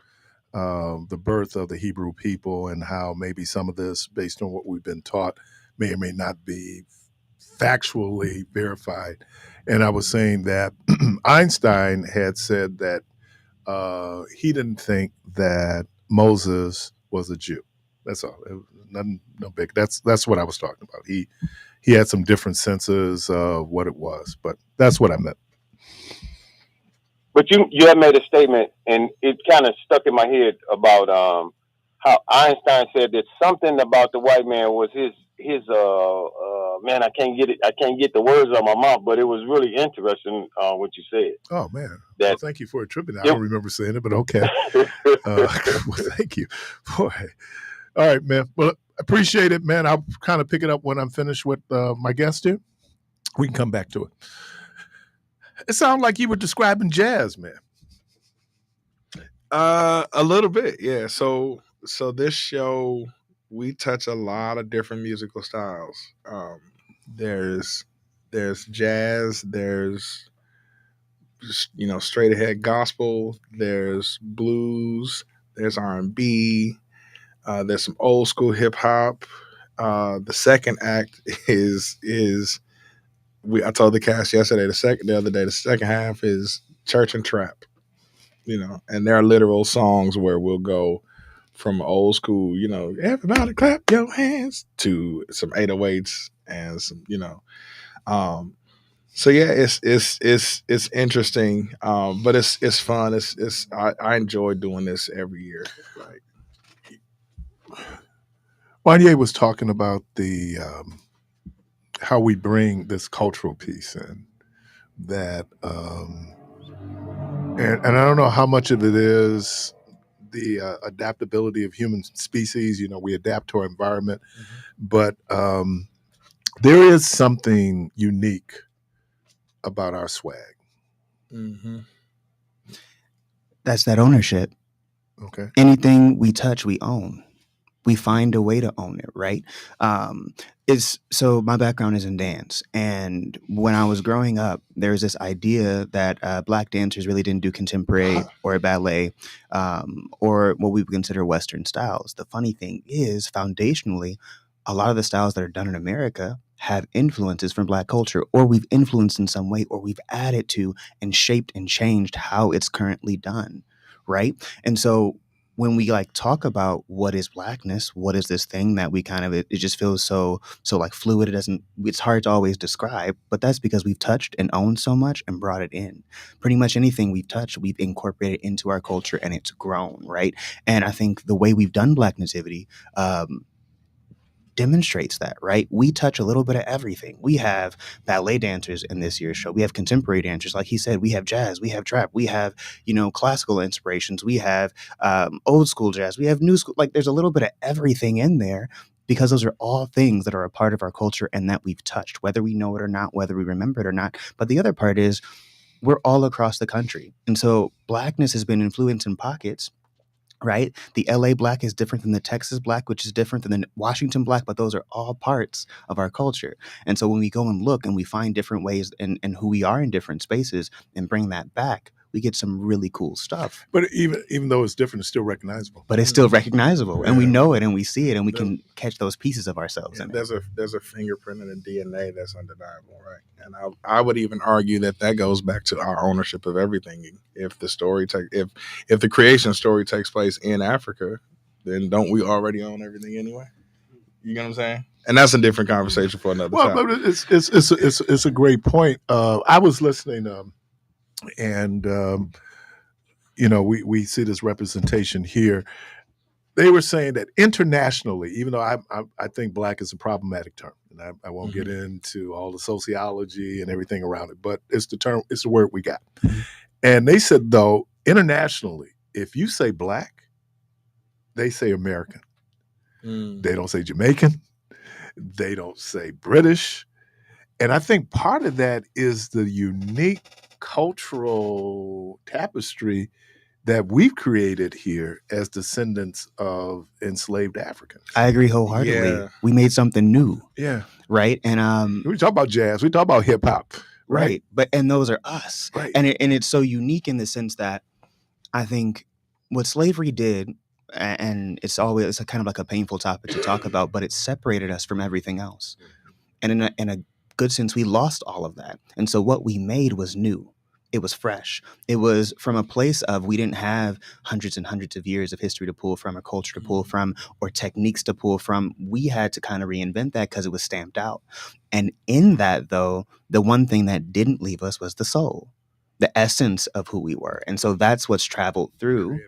S1: the birth of the Hebrew people and how maybe some of this, based on what we've been taught, may or may not be factually verified. And I was saying that Einstein had said that he didn't think that Moses was a Jew. That's all. It was nothing, no big. That's what I was talking about. He had some different senses of what it was, but that's what I meant.
S8: But you had made a statement, and it kind of stuck in my head about how Einstein said that something about the white man was his man. I can't get the words out of my mouth, but it was really interesting what you said.
S1: Oh man,
S8: That
S1: well, thank you for attributing. I don't remember saying it, but okay. Well, thank you, boy. All right, man. Well, appreciate it, man. I'll kind of pick it up when I'm finished with my guest here. We can come back to it. It sounded like you were describing jazz, man.
S13: A little bit, yeah. So this show, we touch a lot of different musical styles. There's jazz, there's straight ahead gospel, there's blues, there's R&B, there's some old school hip hop. The second act is I told the cast yesterday, the other day, the second half is church and trap. And there are literal songs where we'll go from old school, everybody clap your hands, to some 808s and some, so yeah, it's interesting, but it's fun. I enjoy doing this every year. Like,
S1: Wanye was talking about the how we bring this cultural piece in, that and I don't know how much of it is the adaptability of human species. We adapt to our environment, but there is something unique about our swag.
S13: Mm-hmm.
S14: That's that ownership.
S1: Okay.
S14: Anything we touch, we own. We find a way to own it, right? So my background is in dance, and when I was growing up, there was this idea that Black dancers really didn't do contemporary or ballet, or what we would consider Western styles. The funny thing is, foundationally, a lot of the styles that are done in America have influences from Black culture, or we've influenced in some way, or we've added to and shaped and changed how it's currently done, right? And so when we talk about what is Blackness, what is this thing that we kind of, it just feels so like fluid. It's hard to always describe, but that's because we've touched and owned so much and brought it in. Pretty much anything we've touched, we've incorporated into our culture, and it's grown, right? And I think the way we've done Black Nativity demonstrates that, right? We touch a little bit of everything. We have ballet dancers in this year's show. We have contemporary dancers. Like he said, we have jazz, we have trap, we have, classical inspirations. We have old school jazz. We have new school. Like there's a little bit of everything in there, because those are all things that are a part of our culture and that we've touched, whether we know it or not, whether we remember it or not. But the other part is we're all across the country. And so Blackness has been influenced in pockets, right? The LA Black is different than the Texas Black, which is different than the Washington Black, but those are all parts of our culture. And so when we go and look and we find different ways and who we are in different spaces and bring that back, we get some really cool stuff.
S1: But even though it's different, it's still recognizable.
S14: But it's still recognizable, and we know it, and we see it, and we can catch those pieces of ourselves. In
S13: there's a fingerprint in the DNA that's undeniable, right? And I would even argue that goes back to our ownership of everything. If the creation story takes place in Africa, then don't we already own everything anyway? You know what I'm saying? And that's a different conversation for another time.
S1: Well, but it's a great point. I was listening. And we see this representation here. They were saying that internationally, even though I think Black is a problematic term, and I won't get into all the sociology and everything around it, but it's the word we got. And they said, though, internationally, if you say Black, they say American. They don't say Jamaican. They don't say British. And I think part of that is the unique cultural tapestry that we've created here as descendants of enslaved Africans.
S14: I agree wholeheartedly.
S13: Yeah.
S14: We made something new.
S1: Yeah.
S14: Right. And
S1: we talk about jazz, we talk about hip hop. Right.
S14: And those are us.
S1: Right.
S14: And it's so unique in the sense that I think what slavery did, and it's a kind of like a painful topic to talk about, but it separated us from everything else. And in a good sense, we lost all of that. And so what we made was new. It was fresh. It was from a place of, we didn't have hundreds and hundreds of years of history to pull from, or culture to pull from, or techniques to pull from. We had to kind of reinvent that because it was stamped out. And in that, though, the one thing that didn't leave us was the soul, the essence of who we were. And so that's what's traveled through,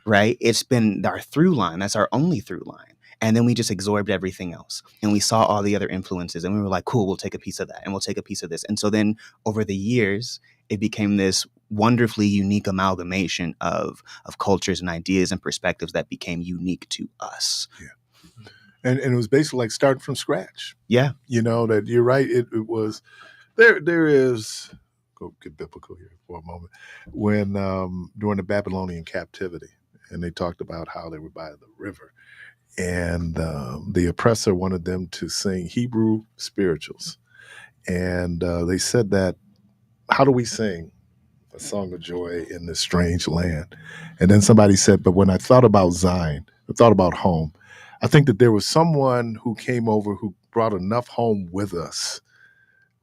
S14: right? It's been our through line. That's our only through line. And then we just absorbed everything else. And we saw all the other influences. And we were like, cool, we'll take a piece of that. And we'll take a piece of this. And so then over the years, it became this wonderfully unique amalgamation of cultures and ideas and perspectives that became unique to us.
S1: Yeah. And it was basically like starting from scratch.
S14: Yeah.
S1: You know, that you're right. It was, there is, go get biblical here for a moment, when during the Babylonian captivity, and they talked about how they were by the river. And the oppressor wanted them to sing Hebrew spirituals. And they said that, how do we sing a song of joy in this strange land? And then somebody said, but when I thought about Zion, I thought about home, I think that there was someone who came over who brought enough home with us,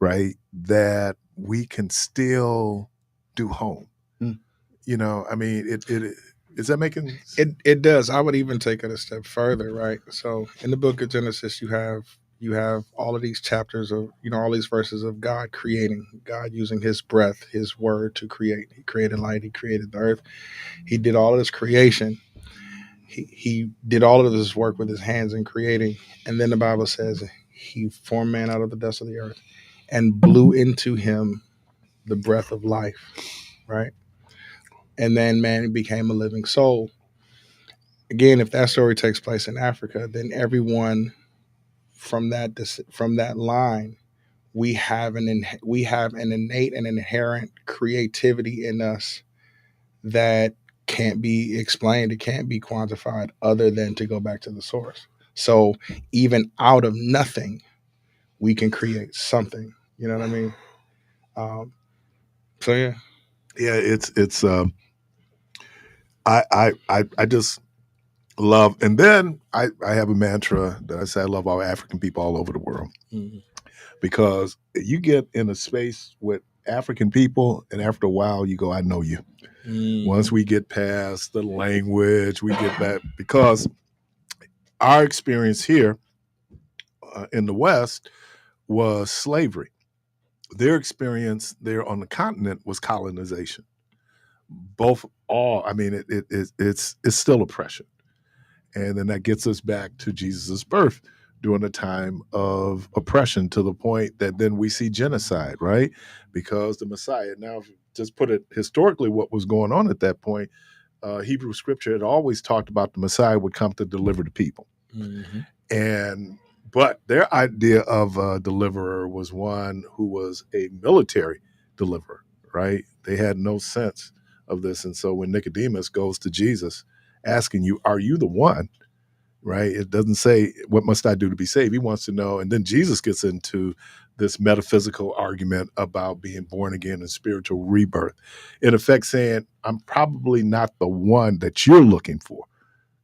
S1: right, that we can still do home.
S14: Mm.
S1: You know, I mean, is that making
S13: sense? It does. I would even take it a step further, right? So in the book of Genesis, you have all of these chapters of, all these verses of God creating, God using his breath, his word to create. He created light, he created the earth. He did all of this creation. He did all of this work with his hands in creating. And then the Bible says he formed man out of the dust of the earth and blew into him the breath of life, right? And then man became a living soul. Again, if that story takes place in Africa, then everyone from that line, we have an innate and inherent creativity in us that can't be explained, it can't be quantified, other than to go back to the source. So even out of nothing, we can create something. You know what I mean? So yeah.
S1: It's I just love, and then I have a mantra that I say I love all African people all over the world. Mm-hmm. Because you get in a space with African people, and after a while you go, I know you. Mm-hmm. Once we get past the language, we get back, because our experience here in the West was slavery. Their experience there on the continent was colonization. It's still oppression. And then that gets us back to Jesus's birth during a time of oppression, to the point that then we see genocide, right? Because the Messiah, now just put it historically, what was going on at that point, Hebrew scripture had always talked about the Messiah would come to deliver the people. Mm-hmm. But their idea of a deliverer was one who was a military deliverer, right? They had no sense of this. And so when Nicodemus goes to Jesus asking you, are you the one? Right? It doesn't say, what must I do to be saved? He wants to know. And then Jesus gets into this metaphysical argument about being born again and spiritual rebirth. In effect saying, I'm probably not the one that you're looking for.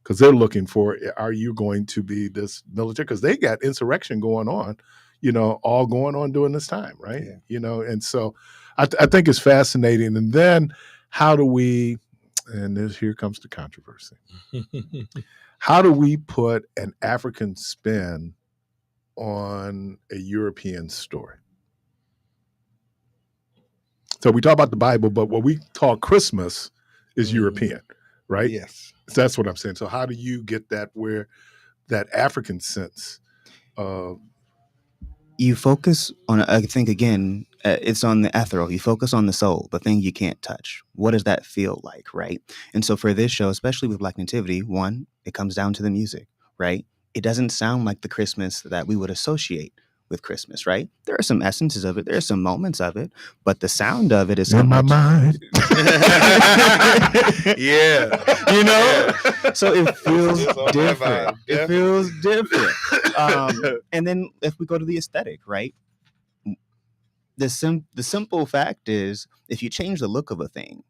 S1: Because they're looking for, are you going to be this military? Because they got insurrection going on, all going on during this time, right? Yeah. And so I think it's fascinating. And then how do we, and here comes the controversy. How do we put an African spin on a European story? So we talk about the Bible, but what we call Christmas is European, right?
S13: Yes.
S1: So that's what I'm saying. So how do you get that, where that African sense of...
S14: You focus on, I think, again, it's on the ethereal. You focus on the soul, the thing you can't touch. What does that feel like, right? And so for this show, especially with Black Nativity, one, it comes down to the music, right? It doesn't sound like the Christmas that we would associate with Christmas, right? There are some essences of it, there are some moments of it, but the sound of it is so
S1: in my
S14: much.
S1: mind.
S2: Yeah.
S14: You know? So it feels
S2: It's on my
S14: different.
S2: mind,
S14: It feels different. And then if we go to the aesthetic, right? The simple fact is, if you change the look of a thing,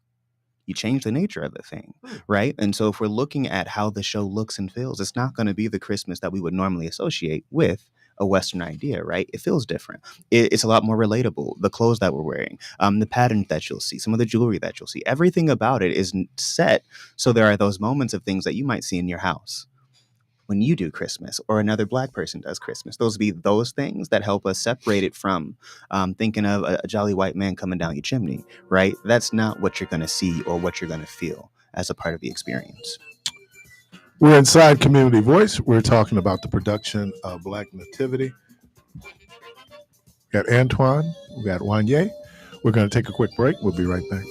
S14: you change the nature of the thing, right? And so if we're looking at how the show looks and feels, it's not going to be the Christmas that we would normally associate with a Western idea, right? It feels different. It's a lot more relatable. The clothes that we're wearing, the patterns that you'll see, some of the jewelry that you'll see, everything about it is set. So there are those moments of things that you might see in your house when you do Christmas or another Black person does Christmas. Those be those things that help us separate it from thinking of a jolly white man coming down your chimney, right? That's not what you're going to see or what you're going to feel as a part of the experience.
S1: We're inside Community Voice. We're talking about the production of Black Nativity. We got Antoine. We got Wanye. We're going to take a quick break. We'll be right back.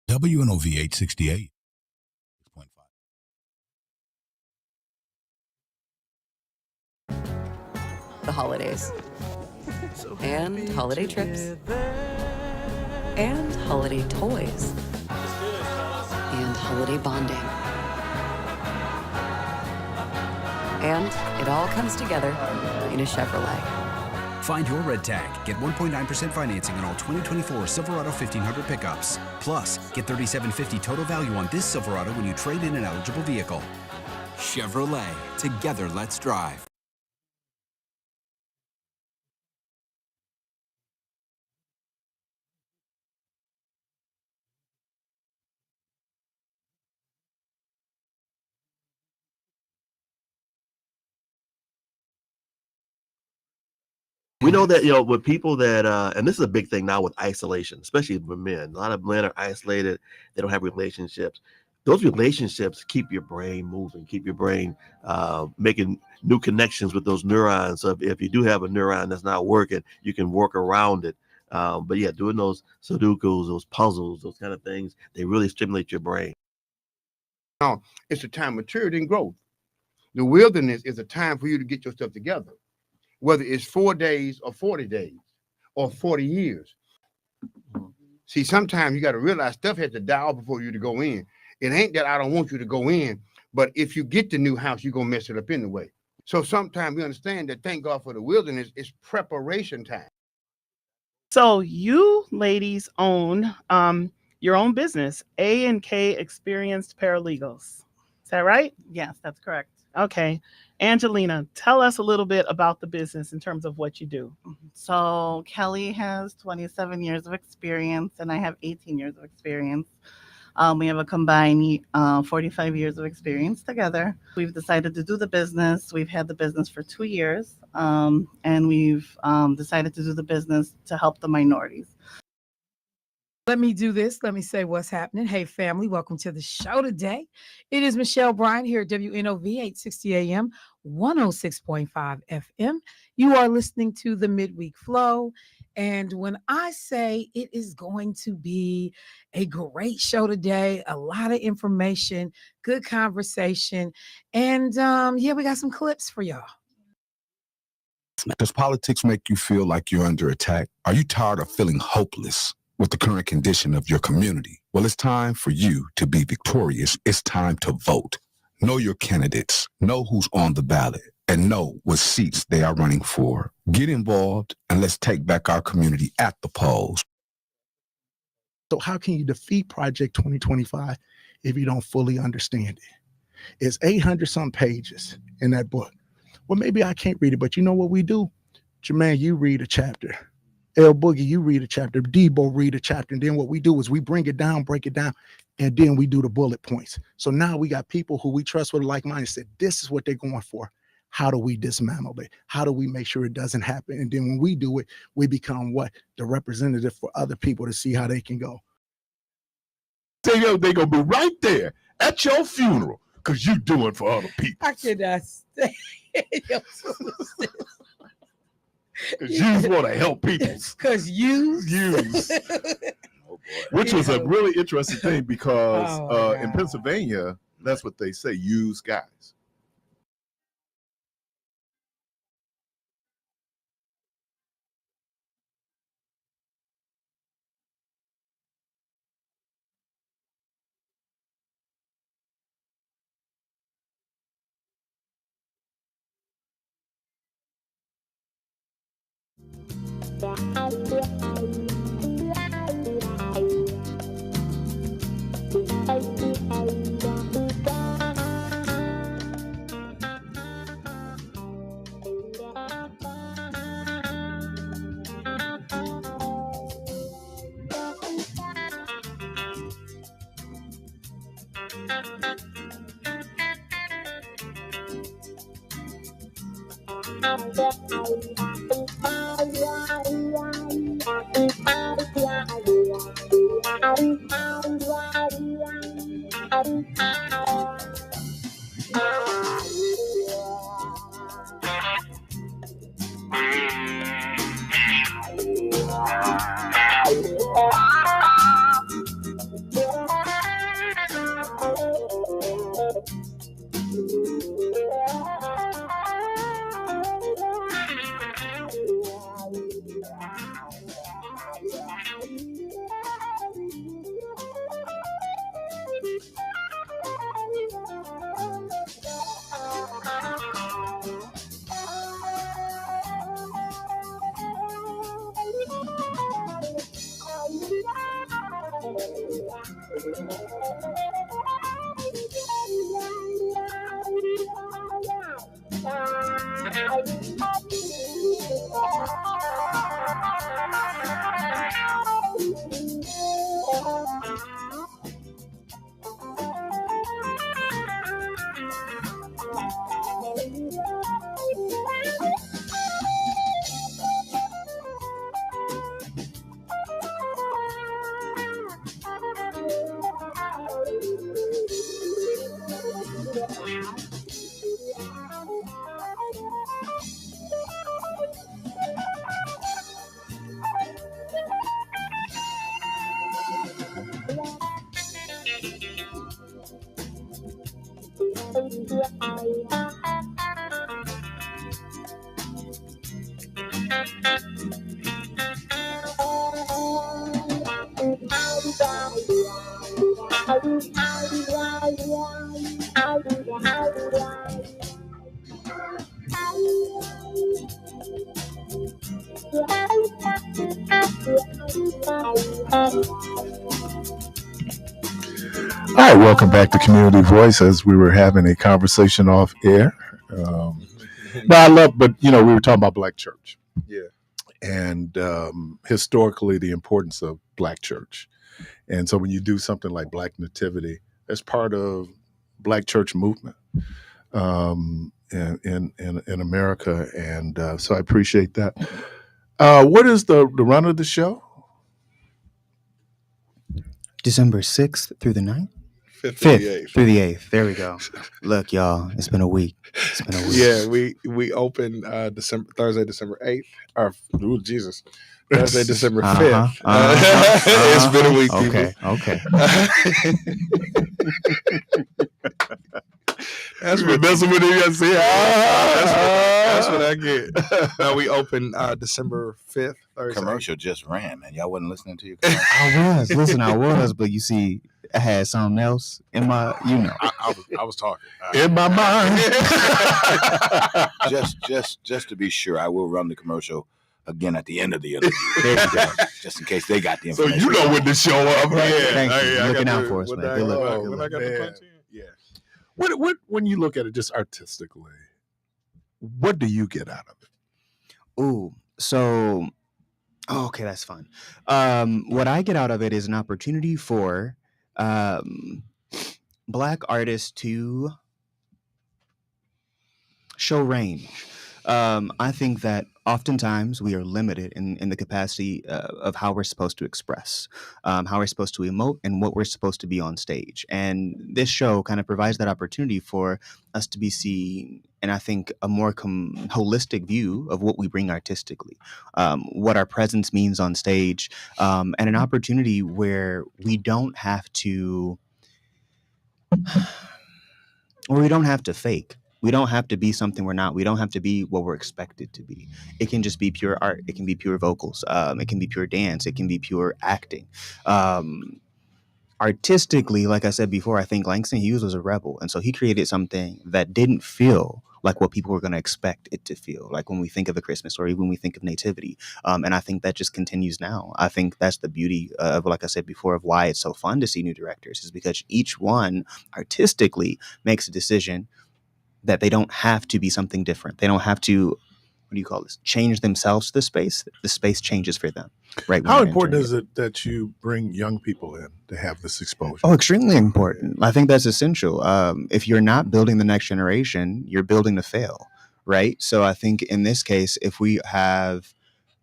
S11: WNOV 868.
S5: The holidays. And holiday trips. And holiday toys. And holiday bonding. And it all comes together in a Chevrolet.
S6: Find your red tag. Get 1.9% financing on all 2024 Silverado 1500 pickups. Plus, get $3,750 total value on this Silverado when you trade in an eligible vehicle. Chevrolet. Together, let's drive.
S15: We know that, with people that, and this is a big thing now with isolation, especially with men. A lot of men are isolated. They don't have relationships. Those relationships keep your brain moving, keep your brain making new connections with those neurons. So if you do have a neuron that's not working, you can work around it. But yeah, doing those Sudokus, those puzzles, those kind of things, they really stimulate your brain.
S16: Now, it's a time of maturity and growth. The wilderness is a time for you to get yourself together, whether it's 4 days or 40 days or 40 years. See, sometimes you got to realize stuff has to die off before you to go in. It ain't that I don't want you to go in, but if you get the new house, you're going to mess it up anyway. So sometimes we understand that thank God for the wilderness is preparation time.
S17: So you ladies own your own business, A&K Experienced Paralegals. Is that right?
S18: Yes, that's correct.
S17: Okay. Angelina, tell us a little bit about the business in terms of what you do.
S18: So Kelly has 27 years of experience and I have 18 years of experience. We have a combined 45 years of experience together. We've decided to do the business. We've had the business for 2 years, and we've decided to do the business to help the minorities.
S4: Let me do this. Let me say what's happening. Hey, family, welcome to the show today. It is Michelle Bryant here at WNOV 860 AM, 106.5 FM. You are listening to the Midweek Flow. And when I say it is going to be a great show today, a lot of information, good conversation. And we got some clips for y'all.
S11: Does politics make you feel like you're under attack? Are you tired of feeling hopeless with the current condition of your community? Well, it's time for you to be victorious. It's time to vote. Know your candidates, know who's on the ballot, and know what seats they are running for. Get involved and let's take back our community at the polls.
S19: So how can you defeat Project 2025 if you don't fully understand it? It's 800 some pages in that book. Well, maybe I can't read it, but you know what we do? Jermaine, you read a chapter. El Boogie, you read a chapter. Debo, read a chapter. And then what we do is we bring it down, break it down, and then we do the bullet points. So now we got people who we trust with a like mind said, this is what they're going for. How do we dismantle it? How do we make sure it doesn't happen? And then when we do it, we become what? The representative for other people to see how they can go.
S1: They're going to be right there at your funeral because you doing for other people.
S4: I cannot stay.
S1: Because you want to help people.
S4: Because you.
S1: Which is a really interesting thing because
S4: Oh,
S1: in Pennsylvania, that's what they say, used guys. All right, welcome back to Community Voice as we were having a conversation off air. But we were talking about Black church.
S13: Yeah.
S1: And historically, the importance of Black church. And so when you do something like Black Nativity, that's part of Black church movement in America. And so I appreciate that. What is the run of the show?
S14: December 6th through the 9th?
S13: 5th
S14: through the 8th. There we go. Look, y'all, it's been a week.
S13: Yeah, we opened Thursday, December 8th. Jesus. Thursday, December 5th. It's been a week,
S14: Okay.
S13: That's what
S1: messing with you. See,
S13: that's what I get. No, we opened December 5th. Thursday.
S2: Commercial just ran, man. Y'all wasn't listening to you.
S14: I was, but you see, I had something else in my,
S13: I was talking
S1: in my mind.
S2: just to be sure, I will run the commercial again at the end of the interview. There you go. Just in case they got the information.
S1: So you know when to show up.
S14: Thank you. Looking out for us, man. Good luck.
S13: When I got the punch in. Yeah.
S1: What when you look at it just artistically, what do you get out of it?
S14: Ooh, so okay, that's fun. What I get out of it is an opportunity for Black artists to show range. I think that oftentimes we are limited in the capacity of how we're supposed to express, how we're supposed to emote, and what we're supposed to be on stage. And this show kind of provides that opportunity for us to be seen and I think a more holistic view of what we bring artistically, what our presence means on stage, and an opportunity where we don't have to, or we don't have to fake. We don't have to be something we're not. We don't have to be what we're expected to be. It can just be pure art. It can be pure vocals. It can be pure dance. It can be pure acting. Artistically, like I said before, I think Langston Hughes was a rebel. And so he created something that didn't feel like what people were going to expect it to feel like when we think of the Christmas story, when we think of Nativity. And I think that just continues now. I think that's the beauty of, like I said before, of why it's so fun to see new directors, is because each one artistically makes a decision that they don't have to be something different. They don't have to, what do you call this, change themselves to the space. The space changes for them. Right.
S1: How important is it that you bring young people in to have this exposure?
S14: Oh, extremely important. I think that's essential. If you're not building the next generation, you're building to fail, right? So I think in this case, if we have,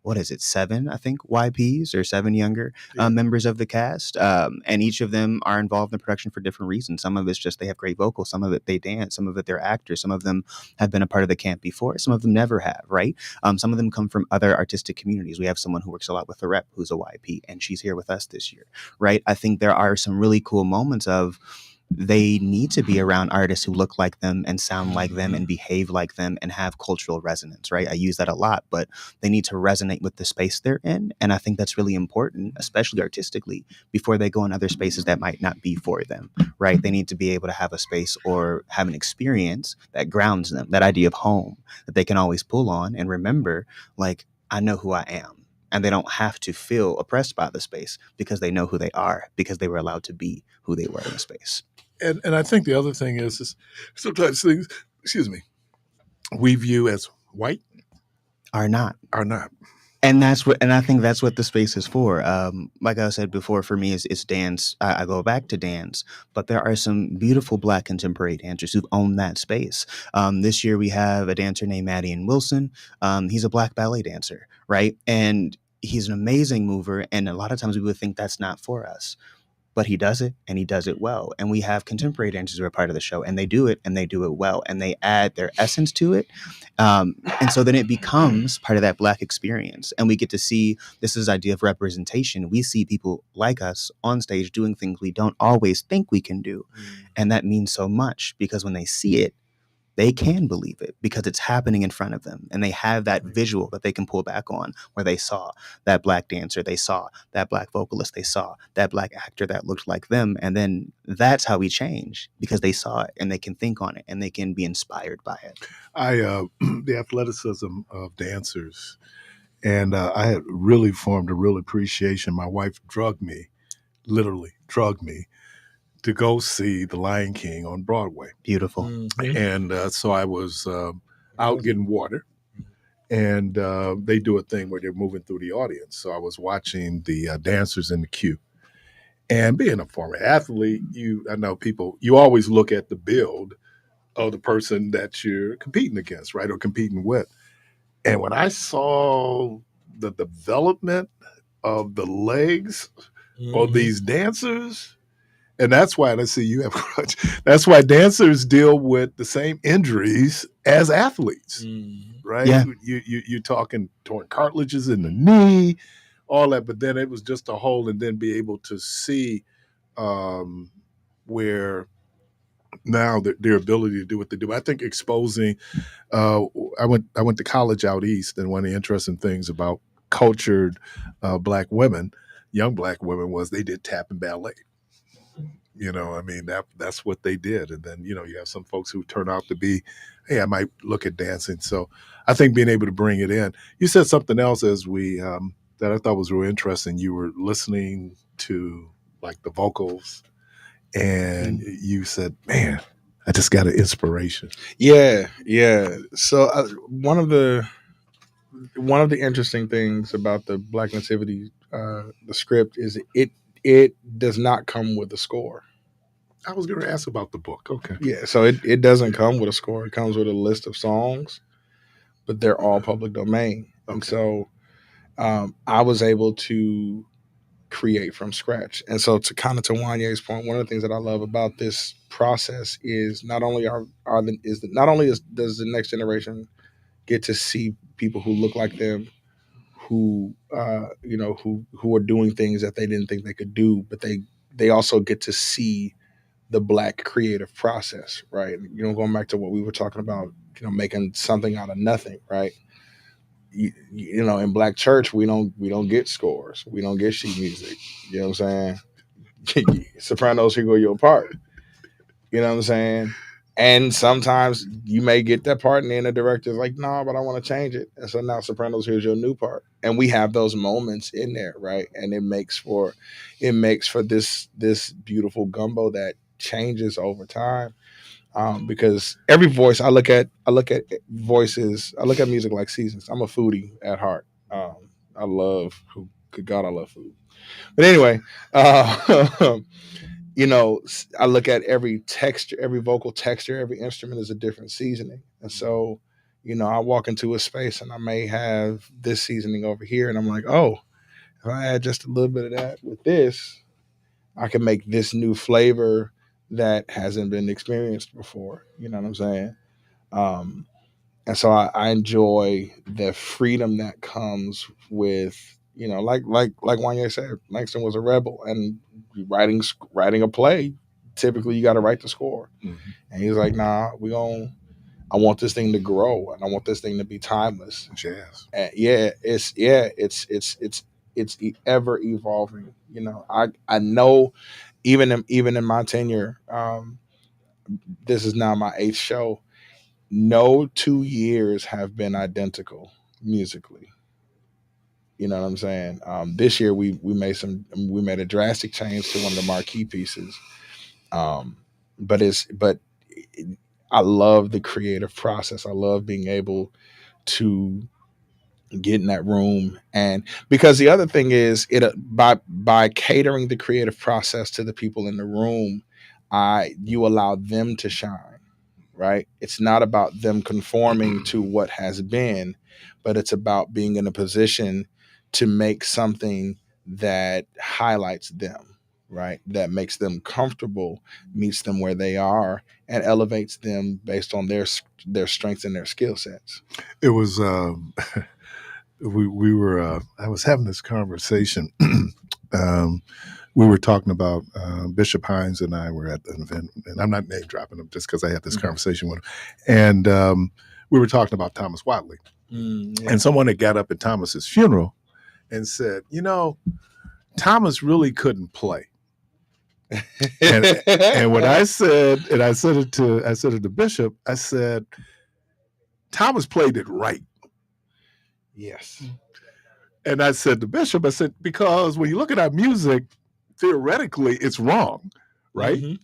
S14: what is it, 7, I think, YPs or 7 younger members of the cast, and each of them are involved in production for different reasons. Some of it's just they have great vocals, some of it they dance, some of it they're actors, some of them have been a part of the camp before, some of them never have, right? Some of them come from other artistic communities. We have someone who works a lot with the Rep who's a YP, and she's here with us this year, right? I think there are some really cool moments of they need to be around artists who look like them and sound like them and behave like them and have cultural resonance, right? I use that a lot, but they need to resonate with the space they're in. And I think that's really important, especially artistically, before they go in other spaces that might not be for them, right? They need to be able to have a space or have an experience that grounds them, that idea of home that they can always pull on and remember, like, I know who I am. And they don't have to feel oppressed by the space because they know who they are, because they were allowed to be who they were in the space.
S1: And I think the other thing is sometimes things, we view as white
S14: are not.
S1: And
S14: I think that's what the space is for. Like I said before, for me, it's dance. I go back to dance, but there are some beautiful Black contemporary dancers who've owned that space. This year we have a dancer named Madian Wilson. He's a Black ballet dancer, right? And he's an amazing mover. And a lot of times we would think that's not for us. But he does it, and he does it well. And we have contemporary dancers who are part of the show, and they do it, and they do it well, and they add their essence to it. And so then it becomes part of that Black experience. And we get to see, this is the idea of representation. We see people like us on stage doing things we don't always think we can do. And that means so much, because when they see it, they can believe it because it's happening in front of them. And they have that visual that they can pull back on, where they saw that Black dancer, they saw that Black vocalist, they saw that Black actor that looked like them. And then that's how we change, because they saw it and they can think on it and they can be inspired by it.
S1: The athleticism of dancers. And I had really formed a real appreciation. My wife literally drugged me to go see The Lion King on Broadway.
S14: Beautiful.
S1: And so I was out getting water, and they do a thing where they're moving through the audience. So I was watching the dancers in the queue. And being a former athlete, I know people, you always look at the build of the person that you're competing against, right, or competing with. And when I saw the development of the legs of these dancers, and that's why, let's see, you have crutch. That's why dancers deal with the same injuries as athletes, right?
S14: Yeah.
S1: You're talking torn cartilages in the knee, all that. But then it was just a whole, and then be able to see where now their ability to do what they do. I think exposing. I went to college out east, and one of the interesting things about cultured Black women, young Black women, was they did tap and ballet. I mean, that's what they did. And then, you have some folks who turn out to be, hey, I might look at dancing. So I think being able to bring it in. You said something else as we that I thought was really interesting. You were listening to like the vocals, and you said, man, I just got an inspiration.
S13: Yeah. So one of the interesting things about the Black Nativity, the script, is it does not come with a score.
S1: I was going to ask about the book. Okay.
S13: Yeah, so it doesn't come with a score. It comes with a list of songs, but they're all public domain. Okay. And so I was able to create from scratch. And so to Wanye's point, one of the things that I love about this process is not only does the next generation get to see people who look like them, who who are doing things that they didn't think they could do, but they also get to see the Black creative process, right? Going back to what we were talking about, making something out of nothing, right? In Black church, we don't get scores, we don't get sheet music. You know what I'm saying? Sopranos, here go your part. You know what I'm saying? And sometimes you may get that part, and then the director's like, "No, but I want to change it." And so now, Sopranos, here's your new part. And we have those moments in there, right? And it makes for this beautiful gumbo that changes over time. Because every voice, I look at voices, I look at music like seasons. I'm a foodie at heart. I love food. But anyway, I look at every texture, every vocal texture, every instrument is a different seasoning. And so, I walk into a space and I may have this seasoning over here, and I'm like, oh, if I add just a little bit of that with this, I can make this new flavor that hasn't been experienced before. You know what I'm saying? And so I enjoy the freedom that comes with, like Wanye said, Langston was a rebel, and writing a play, typically you got to write the score.
S1: Mm-hmm.
S13: And he was like, nah, I want this thing to grow, and I want this thing to be timeless.
S1: Jazz.
S13: And it's ever evolving. I know even in my tenure, this is now my 8th show. No 2 years have been identical musically. You know what I'm saying? This year we made a drastic change to one of the marquee pieces. But I love the creative process. I love being able to get in that room, and because the other thing is, by catering the creative process to the people in the room, you allow them to shine. Right? It's not about them conforming to what has been, but it's about being in a position to make something that highlights them, right? That makes them comfortable, meets them where they are, and elevates them based on their strengths and their skill sets.
S1: It was we were I was having this conversation. We were talking about Bishop Hines and I were at an event, and I'm not name dropping him just because I had this conversation with him. And we were talking about Thomas Watley.
S13: Yeah.
S1: And someone had got up at Thomas's funeral and said, Thomas really couldn't play. and what I said, and I said it to Bishop, I said, Thomas played it right.
S13: Yes.
S1: And I said to Bishop, I said, because when you look at our music, theoretically, it's wrong, right?
S13: Mm-hmm.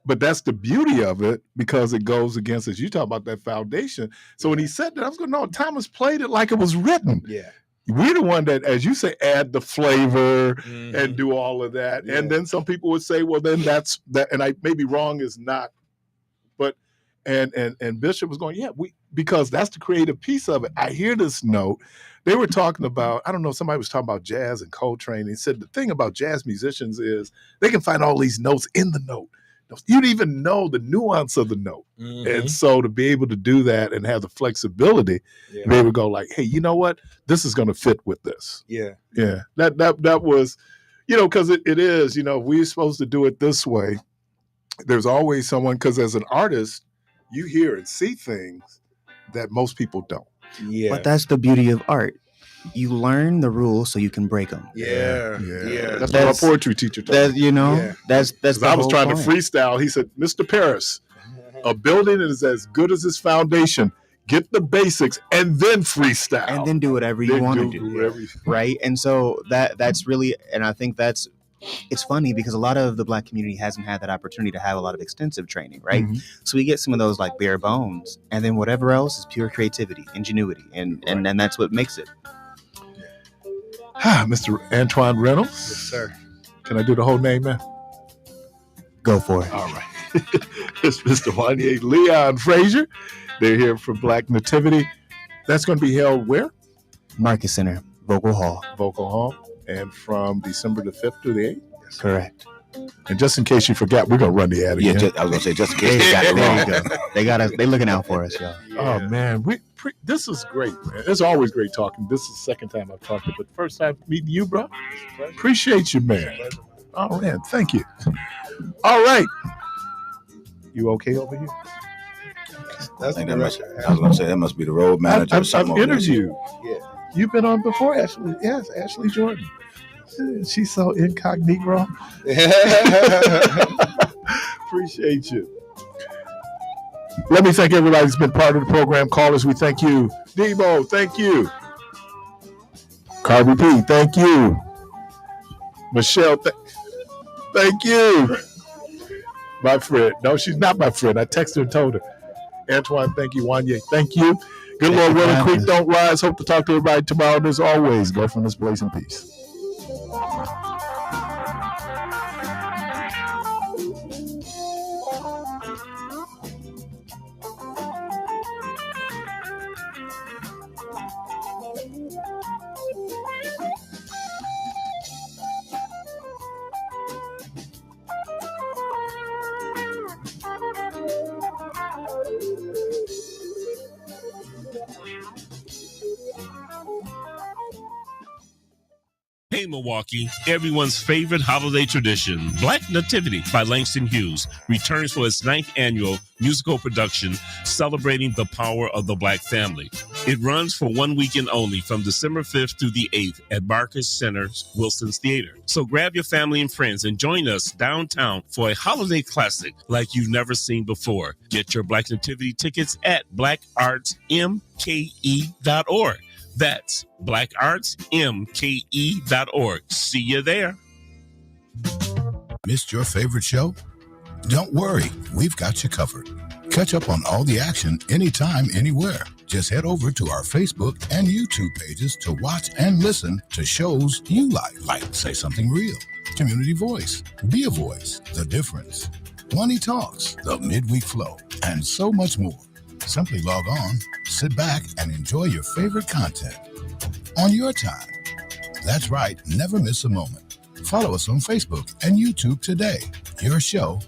S1: But that's the beauty of it, because it goes against, as you talk about, that foundation. So when he said that, I was going, no, Thomas played it like it was written.
S13: Yeah.
S1: We're the one that, as you say, add the flavor and do all of that. Yeah. And then some people would say, well, then that's that. And I may be wrong, is not. But and Bishop was going, yeah, because that's the creative piece of it. I hear this note. They were talking about, I don't know, somebody was talking about jazz and Coltrane. He said the thing about jazz musicians is they can find all these notes in the note. You don't even know the nuance of the note. Mm-hmm. And so to be able to do that and have the flexibility, be able to go like, hey, you know what? This is going to fit with this.
S13: Yeah.
S1: Yeah. That was, because it is, we're supposed to do it this way. There's always someone, because as an artist, you hear and see things that most people don't.
S13: Yeah.
S14: But that's the beauty of art. You learn the rules so you can break them.
S13: Yeah.
S1: That's what my poetry teacher told me.
S14: That's
S1: I was trying to freestyle. He said, Mr. Parris, a building is as good as its foundation. Get the basics and then freestyle.
S14: And then do whatever you want to do. Right? And so that's really, and I think it's funny because a lot of the Black community hasn't had that opportunity to have a lot of extensive training, right? Mm-hmm. So we get some of those like bare bones, and then whatever else is pure creativity, ingenuity, and that's what makes it.
S1: Mr. Antoine Reynolds.
S13: Yes, sir.
S1: Can I do the whole name, man?
S14: Go for it.
S1: All right. It's Mr. Wanye Leon Frazier. They're here for Black Nativity. That's going to be held where?
S14: Marcus Center, Vocal Hall.
S1: Vocal Hall. and from December the 5th to the 8th.
S14: Correct.
S1: And just in case you forgot, we're gonna run the ad again.
S2: I was gonna say just in case
S14: There you go. They got us. They looking out for us, y'all.
S1: Oh man, this is great, man. It's always great talking. This is the second time I've talked to you, but first time meeting you, bro. Appreciate you, man. Oh man, thank you. All right, you okay over here?
S2: I was gonna say that must be the road manager.
S1: I've interviewed. Yeah, you've been on before, Ashley. Yes, Ashley Jordan. She's so incognito. Appreciate you. Let me thank everybody who's been part of the program. Callers, we thank you. Debo, thank you. Carby P, thank you. Michelle, thank you. My friend. No, she's not my friend. I texted her and told her. Antoine, thank you. Wanye, thank you. Good Lord willing, creek don't rise. Hope to talk to everybody tomorrow. And as always, go from this place in peace.
S20: Hey Milwaukee, everyone's favorite holiday tradition, Black Nativity by Langston Hughes, returns for its 9th annual musical production celebrating the power of the Black family. It runs for 1 weekend only from December 5th through the 8th at Marcus Center's Wilson's Theater. So grab your family and friends and join us downtown for a holiday classic like you've never seen before. Get your Black Nativity tickets at blackartsmke.org. That's blackartsmke.org. See you there.
S11: Missed your favorite show? Don't worry, we've got you covered. Catch up on all the action anytime, anywhere. Just head over to our Facebook and YouTube pages to watch and listen to shows you like Say Something Real, Community Voice, Be a Voice, The Difference, Money Talks, The Midweek Flow, and so much more. Simply log on, sit back, and enjoy your favorite content on your time. That's right, never miss a moment. Follow us on Facebook and YouTube today. Your show,